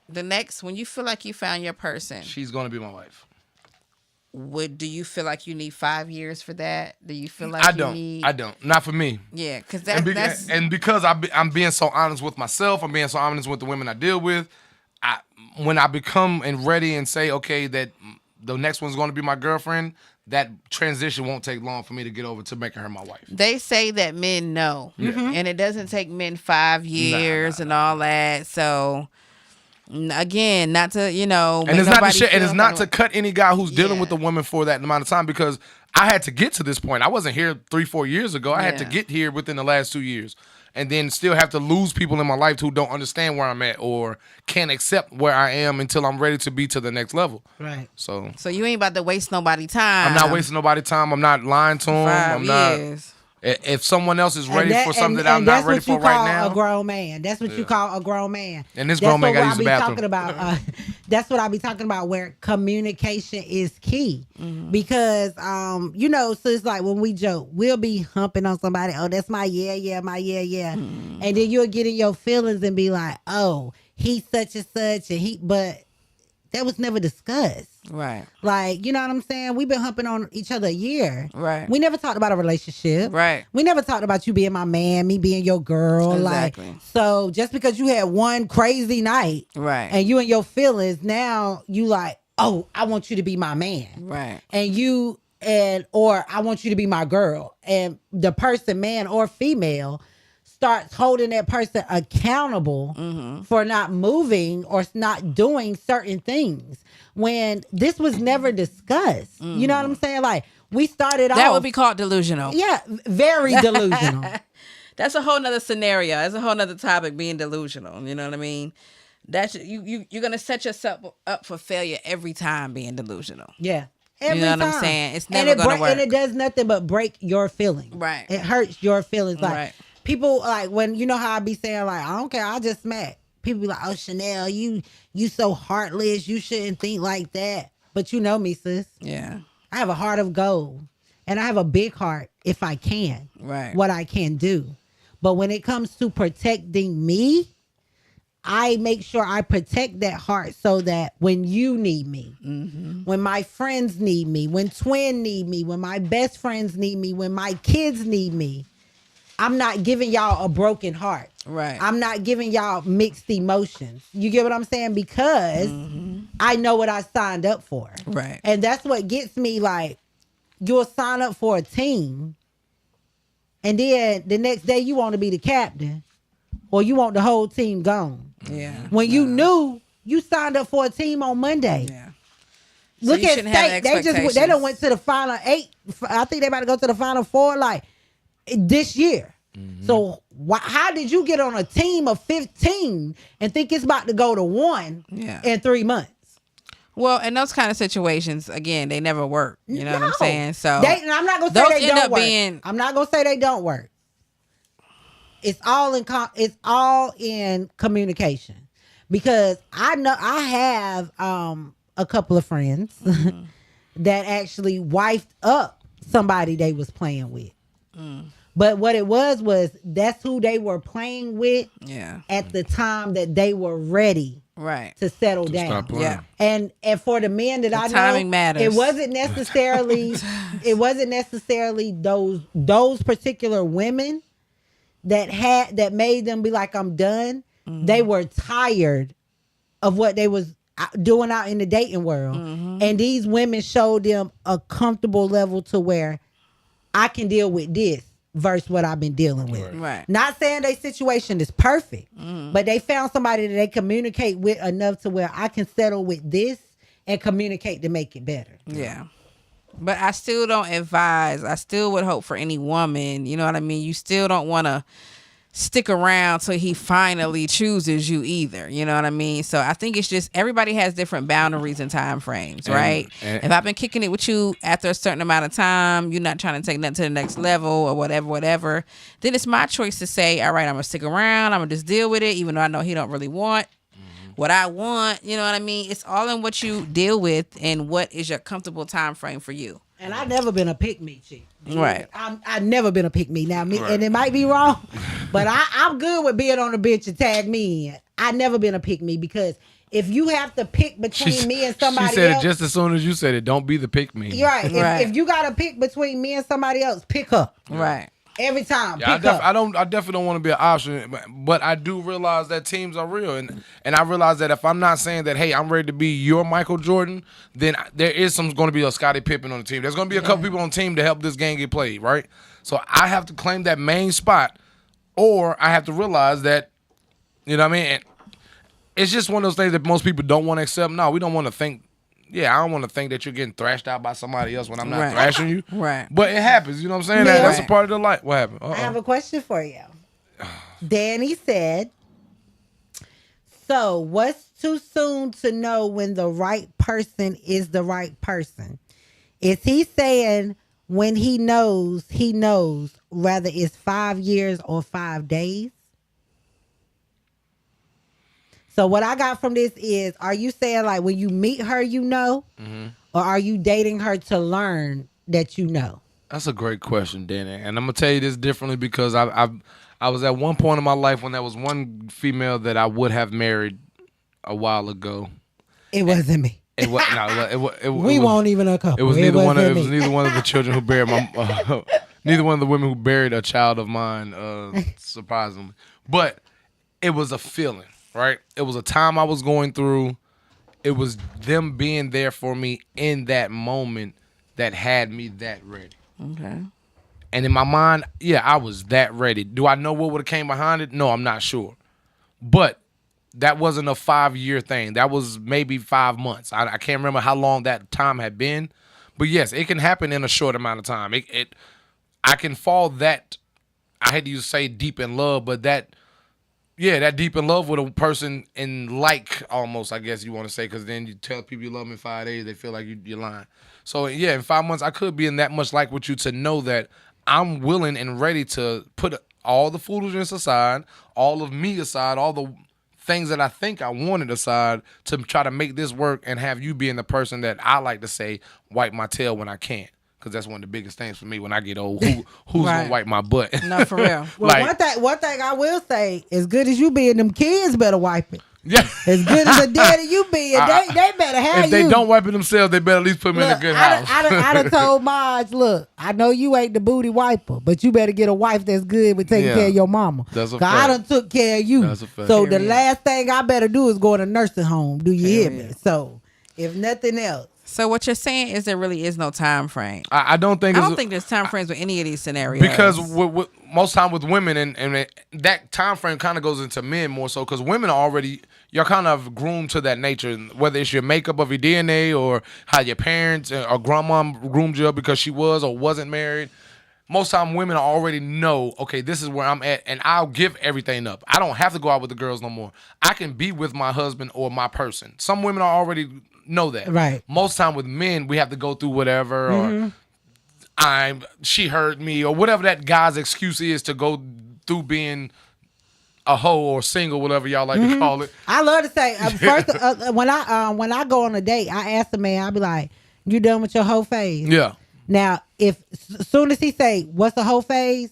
the next, when you feel like you found your person, She's going to be my wife. do you feel like you need 5 years for that? Do you feel like I you don't. need? I don't. Not for me. Yeah, because And, and because I'm being so honest with myself, I'm being so honest with the women I deal with. When I become and ready and say, okay, that the next one's going to be my girlfriend, that transition won't take long for me to get over to making her my wife. they say that men know, and it doesn't take men 5 years and all that. So again, not to And it's not to and it's not to cut any guy who's dealing with a woman for that amount of time, because I had to get to this point. I wasn't here 3-4 years ago. I had to get here within the last 2 years, and then still have to lose people in my life who don't understand where I'm at or can't accept where I am until I'm ready to be to the next level. Right. So you ain't about to waste nobody time. I'm not wasting nobody's time. I'm not lying to them. 5 I'm not. years. If someone else is ready for something that I'm not ready for right now, a grown man. That's what you call a grown man. And this grown man got to use the bathroom. Talking about, that's what I be talking about. Where communication is key, because so it's like when we joke, we'll be humping on somebody. Oh, that's my my and then you'll get in your feelings and be like, oh, he's such and such, but that was never discussed. Right. Like, you know what I'm saying? We've been humping on each other a year. Right. We never talked about a relationship. Right. We never talked about you being my man, me being your girl. Exactly. Like, so just because you had one crazy night, Right. and you and your feelings, now you like, oh, I want you to be my man. Right. Or I want you to be my girl. And the person, man or female, starts holding that person accountable for not moving or not doing certain things when this was never discussed. You know what I'm saying? Like, we started off. That would be called delusional. Yeah, very delusional. That's a whole nother scenario. That's a whole nother topic, being delusional. You know what I mean? That's you're gonna set yourself up for failure every time being delusional. Yeah. You know what I'm saying? It's never gonna work. And it does nothing but break your feelings. Right. It hurts your feelings. Like, Right. people, like, when, you know how I be saying, like, I don't care, I just smack. People be like, oh, Chanel, you so heartless. You shouldn't think like that. But you know me, sis. Yeah. I have a heart of gold. And I have a big heart if I can. Right. What I can do. But when it comes to protecting me, I make sure I protect that heart so that when you need me, when my friends need me, when twin need me, when my best friends need me, when my kids need me, I'm not giving y'all a broken heart. Right. I'm not giving y'all mixed emotions. You get what I'm saying? Because I know what I signed up for. Right. And that's what gets me, like, you'll sign up for a team, and then the next day you want to be the captain, or you want the whole team gone. Yeah. When you knew you signed up for a team on Monday. Yeah. Look you at shouldn't have State. They done went to the final 8. I think they about to go to the final 4 like this year. So how did you get on a team of 15 and think it's about to go to 1 in 3 months? Well, in those kind of situations, again, they never work. You know what I'm saying? So and I'm not gonna say those they end don't up work. being. I'm not gonna say they don't work. It's all in communication, because I know I have a couple of friends that actually wifed up somebody they was playing with. But what it was that's who they were playing with at the time that they were ready to settle down. Yeah. And for the men that I know, timing matters. It wasn't necessarily those particular women that made them be like, I'm done. They were tired of what they was doing out in the dating world. And these women showed them a comfortable level to where I can deal with this versus what I've been dealing with. Right. Not saying their situation is perfect, but they found somebody that they communicate with enough to where I can settle with this and communicate to make it better. Yeah. But I still don't advise. I still would hope for any woman, you know what I mean? You still don't want to stick around till he finally chooses you either. You know what I mean? So I think it's just everybody has different boundaries and time frames, right? and- if I've been kicking it with you after a certain amount of time, you're not trying to take nothing to the next level or whatever, then it's my choice to say, all right, I'm gonna stick around, I'm gonna just deal with it, even though I know he don't really want what I want. You know what I mean? It's all in what you deal with and what is your comfortable time frame for you. And I never been a pick me chick. Right. I never been a pick me. Now, Right. and it might be wrong, but I'm good with being on the bench and tag me in. I never been a pick me because if you have to pick between me and somebody She said else, it just as soon as you said it. Don't be the pick me. you're right. Right. If you got to pick between me and somebody else, pick up Right. every time. Yeah, Pick up. I definitely don't want to be an option, but I do realize that teams are real, and I realize that if I'm not saying that, hey, I'm ready to be your Michael Jordan, then there is going to be a Scottie Pippen on the team. There's going to be a couple people on the team to help this game get played, right? So I have to claim that main spot, or I have to realize that, you know what I mean? And it's just one of those things that most people don't want to accept. No, we don't want to think. Yeah, I don't want to think that you're getting thrashed out by somebody else when I'm not Right. thrashing you. Right. But it happens. You know what I'm saying? Yeah. That's a Right. part of the life. What happened? I have a question for you. Danny said, so what's too soon to know when the right person is the right person? Is he saying when he knows, whether it's 5 years or 5 days? So what I got from this is, are you saying like when you meet her, you know, or are you dating her to learn that you know? That's a great question, Danny. And I'm gonna tell you this differently because I was at one point in my life when there was one female that I would have married a while ago. It wasn't me. It was no, it We was, won't even a couple. It was neither one. It wasn't was me. neither one of the children who buried my. Neither one of the women who buried a child of mine. Surprisingly, but it was a feeling, right? It was a time I was going through. It was them being there for me in that moment that had me that ready. Okay. And in my mind, yeah, I was that ready. Do I know what would have came behind it? No, I'm not sure. But that wasn't a 5-year thing. That was maybe 5 months. I can't remember how long that time had been. But yes, it can happen in a short amount of time. I can fall that, I hate to use say deep in love, but that deep in love with a person in like almost, I guess you want to say, because then you tell people you love them in 5 days, they feel like you're lying. So yeah, in 5 months, I could be in that much like with you to know that I'm willing and ready to put all the foolishness aside, all of me aside, all the things that I think I wanted aside to try to make this work and have you being the person that I like to say, wipe my tail when I can't. Because that's one of the biggest things for me when I get old. Who's Right. going to wipe my butt? No, for real. Well, like, one thing I will say, as good as you being, them kids better wipe it. yeah. As good as a daddy you being, they better have If they you. don't wipe it themselves, they better at least put them in a Look, good I house. done told Marge, look, I know you ain't the booty wiper, but you better get a wife that's good with taking Yeah. care of your mama. That's a 'Cause I fact. done took care of you. That's a fact. So the Period. last thing I better do is go to nursing home. Do you hear me? Period. So if nothing else, So what you're saying is there really is no time frame. I don't think I it's don't think there's time frames with any of these scenarios. because most time with women and that time frame kind of goes into men more so because women are already you're kind of groomed to that nature, whether it's your makeup of your DNA or how your parents or grandma groomed you up because she was or wasn't married. Most time women already know, okay, this is where I'm at, and I'll give everything up. I don't have to go out with the girls no more. I can be with my husband or my person. Some women are already know that. Right. Most time with men, we have to go through whatever or she hurt me or whatever that guy's excuse is to go through being a hoe or single, whatever y'all like to call it. I love to say first when I go on a date, I ask the man, I be like, "You done with your whole phase?" Yeah. Now, if as soon as he say, "What's the whole phase?"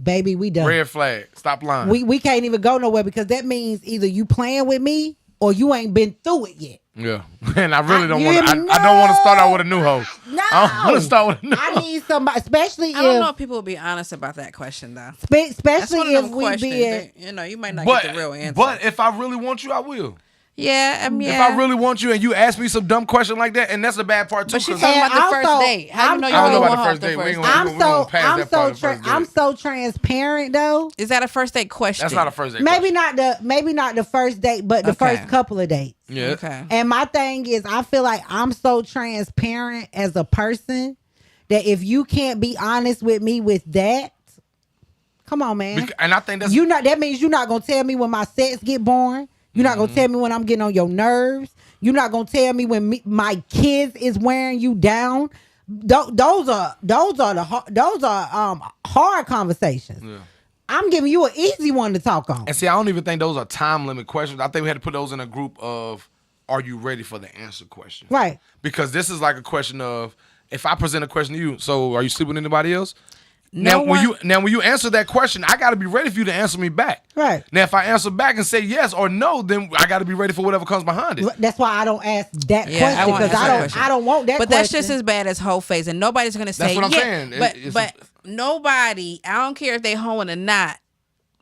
Baby, we done. Red flag. Stop lying. We can't even go nowhere because that means either you playing with me or you ain't been through it yet. yeah. And I really don't You want hear to. me? I don't want to start out with a new hoe. No, I don't want to start with a new I hoe. need somebody, especially I don't know if if people will be honest about that question though. That's especially one of if them we questions. being. that, you might not But, get the real answer. but if I really want you, I will. yeah, If yeah. I really want you and you ask me some dumb question like that, and that's the bad part too. But she's 'cause talking And about the first also, date. How you know you I don't really know want about the her off first the date. We first ain't date? gonna- I'm we gonna so pass I'm that so part of the first I'm date. so transparent though. Is that a first date question? That's not a first date. Maybe question. not the first date, but the Okay. first couple of dates. Yeah. Okay. And my thing is, I feel like I'm so transparent as a person that if you can't be honest with me with that, Come on, man. And I think that's That means you're not gonna tell me when my sex get boring. You're not gonna tell me when I'm getting on your nerves. You're not gonna tell me when my kids is wearing you down. Those are hard conversations. Yeah. I'm giving you an easy one to talk on. And see, I don't even think those are time limit questions. I think we had to put those in a group of, are you ready for the answer question? Right. Because this is like a question of, if I present a question to you, so are you sleeping with anybody else? When you answer that question, I got to be ready for you to answer me back. Right. Now, if I answer back and say yes or no, then I got to be ready for whatever comes behind it. That's why I don't ask that Yeah, question, I won't because answer that question. I don't want that But question. that's just as bad as whole face, and nobody's gonna say. That's what I'm yeah, saying. But nobody, I don't care if they hoeing or not.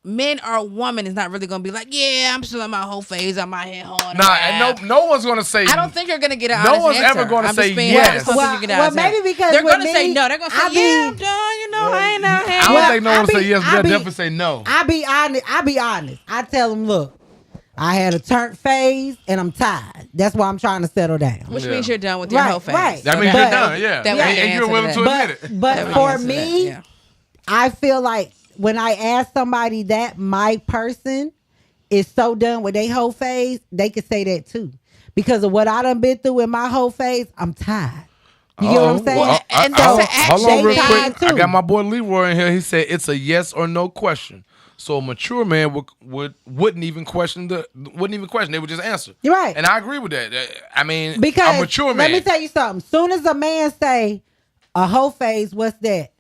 Men or woman is not really gonna be like, yeah, I'm still in my whole phase. I'm out here hoeing. Nah, and no one's gonna say. I don't think you're gonna get an No honest one's answer. ever gonna I'm say just being yes. honest. I don't think you get an honest maybe answer. because they're with gonna say me, no. They're gonna say, yeah, I'm done. You know, I ain't out here. I don't think no one will say yes, but they'll be- definitely say no. I be honest. I tell them, look, I had a turnt phase and I'm tired. That's why I'm trying to settle down. Which Yeah. means you're done with your Right, whole phase. right. That So means But- you're done, yeah. that would be And the you're answer willing to to that. admit it. But That would for answer that, me, yeah. I feel like when I ask somebody that my person is so done with their whole phase, they could say that too. Because of what I done been through in my whole phase, I'm tired. You get what I'm saying? Well, And hold that's an on action real thing. quick. I Too. got my boy Leroy in here. He said it's a yes or no question. So a mature man wouldn't even question. They would just answer. You're right. And I agree with that. I mean, Because a mature man. let me tell you something. Soon as a man say a whole phase, what's that?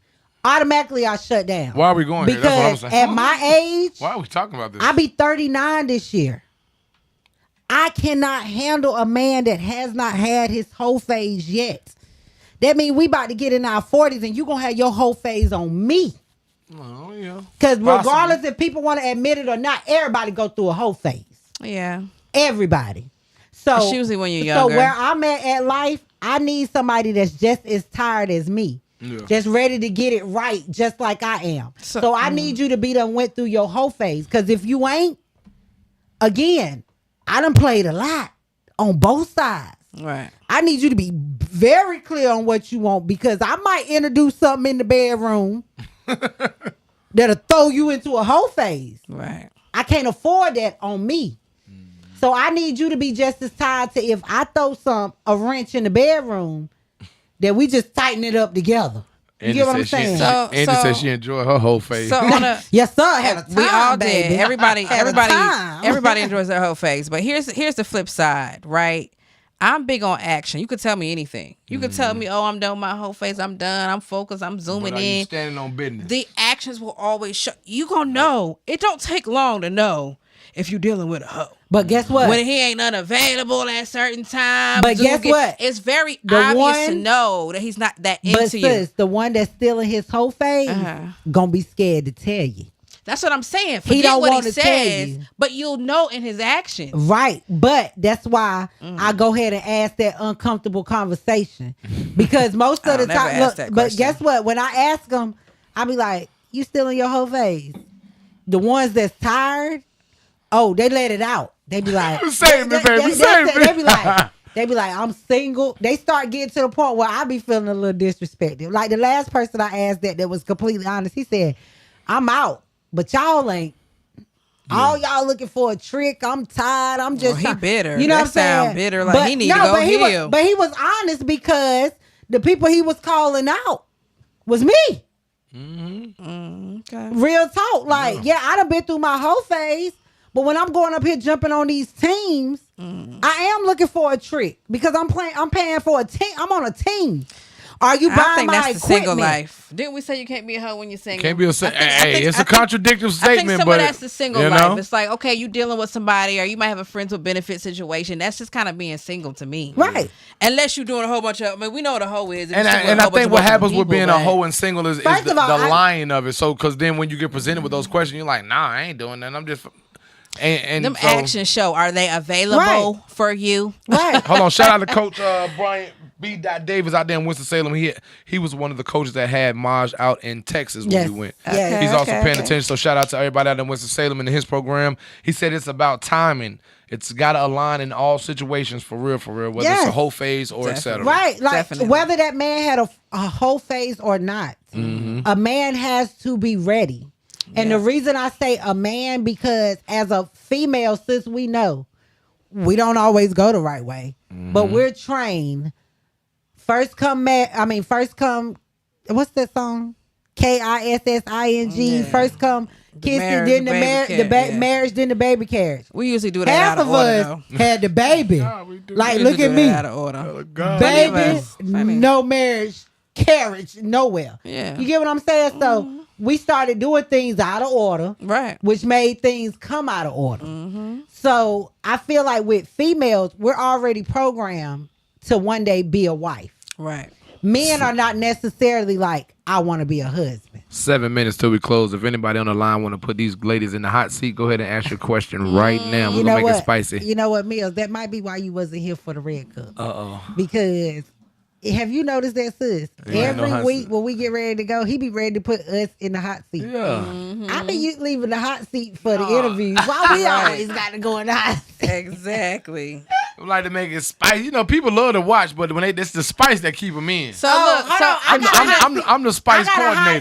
Automatically I shut down. Why are we going here? Because That's what I'm saying. at my age, Why are we talking about this? I be 39 this year. I cannot handle a man that has not had his whole phase yet. That means we about to get in our 40s and you going to have your whole phase on me. Oh, yeah. Because regardless Possibly. if people want to admit it or not, everybody go through a whole phase. Yeah. Everybody. So It's usually when you're So younger. where I'm at life, I need somebody that's just as tired as me. Yeah. Just ready to get it right, just like I am. So- So I need you to be done went through your whole phase. Because if you ain't, again, I done played a lot on both sides. Right. I need you to be very clear on what you want, because I might introduce something in the bedroom that'll throw you into a whole phase. Right. I can't afford that on me. So I need you to be just as tired to, if I throw a wrench in the bedroom, that we just tighten it up together. You Andy get what I'm said she- saying? Andy So- said she enjoyed her whole phase. So on a Yes, sir. I had a time, we all baby. did. Everybody, Had a time. everybody enjoys their whole phase. But here's the flip side, right? I'm big on action. You could tell me anything. You could tell me, oh, I'm done with my whole phase. I'm done. I'm focused. I'm zooming But are you in. standing on business? The actions will always show. You gonna know. It don't take long to know if you're dealing with a hoe. But guess what? When he ain't unavailable at certain times. But guess what? It's very The obvious to one- know that he's not that But into you. sis, the one that's still in his whole phase, gonna be scared to tell you. That's what I'm saying. Forget don't what want he to tell says, you. but you'll know in his actions. Right. But that's why I go ahead and ask that uncomfortable conversation. Because most I of the don't never time, ask that but question. guess what? When I ask them, I be like, you still in your whole phase? The ones that's tired, oh, they let it out. They be like, Save me, baby, save me. they be like, I'm single. They start getting to the point where I be feeling a little disrespected. Like the last person I asked that was completely honest, he said, I'm out, but y'all ain't. All y'all looking for a trick. I'm tired. I'm just. He bitter. You know That what I'm saying? sound bitter, like he need to go but he heal. was, but he was honest, because the people he was calling out was me. Okay. Real talk. Like, yeah, I done been through my whole phase, but when I'm going up here jumping on these teams, I am looking for a trick, because I'm paying for a team. I'm on a team. Are you I buying think my that's the equipment? single life. Didn't we say you can't be a hoe when you're single? Can't be a I single. think- I Hey, think- it's I a think- contradictive I statement, think some but of that's the single you life. know? It's like, okay, you dealing with somebody, or you might have a friends with benefit situation. That's just kind of being single to me, Right. Unless you're doing a whole bunch of. I mean, we know what a hoe is. And You're I doing a whole bunch think of what multiple happens with people, being a but- hoe and single is First the of all, lying of it. So, because then when you get presented with those questions, you're like, nah, I ain't doing that. I'm just. And Them so, actions show. Are they available Right. for you? Right. Hold on, shout out to Coach Brian B. Davis out there in Winston-Salem. He was one of the coaches that had Maj out in Texas when Yes. we went. Yes. He's also Okay, paying okay. attention. So shout out to everybody out in Winston-Salem in his program. He said it's about timing. It's got to align in all situations, for real, whether it's Yes. a whole phase or et cetera. Right. Like, Definitely. whether that man had a whole phase or not, a man has to be ready. And Yeah. the reason I say a man, because as a female, sis, we know we don't always go the right way, but we're trained. First come, what's that song? KISSING. Yeah. First come kissing, marriage, then the the baby carriage, yeah. marriage, then the baby carriage. We usually do that Half out of of order, us though. had the baby. Yeah, we do. Like, We look usually at do me. that out of order. God. Baby, Funny. no marriage, carriage, nowhere. Yeah. You get what I'm saying? So we started doing things out of order, Right. which made things come out of order. So I feel like with females, we're already programmed to one day be a wife. Right. Men are not necessarily like, I want to be a husband. 7 minutes till we close. If anybody on the line want to put these ladies in the hot seat, go ahead and ask your question right now. We're You gonna know make what? it spicy. You know what, Mills? That might be why you wasn't here for the red cup. Uh-oh. Because have you noticed that, sis? Yeah, no Every hot week seat. when we get ready to go, he be ready to put us in the hot seat. Yeah. I be leaving the hot seat for the interviews. Why we Right. always got to go in the hot seat? Exactly. I like to make it spicy. You know, people love to watch, but when it's the spice that keep them in. So Oh, look, hold so on. I got a hot seat. I'm the spice I got a hot coordinator.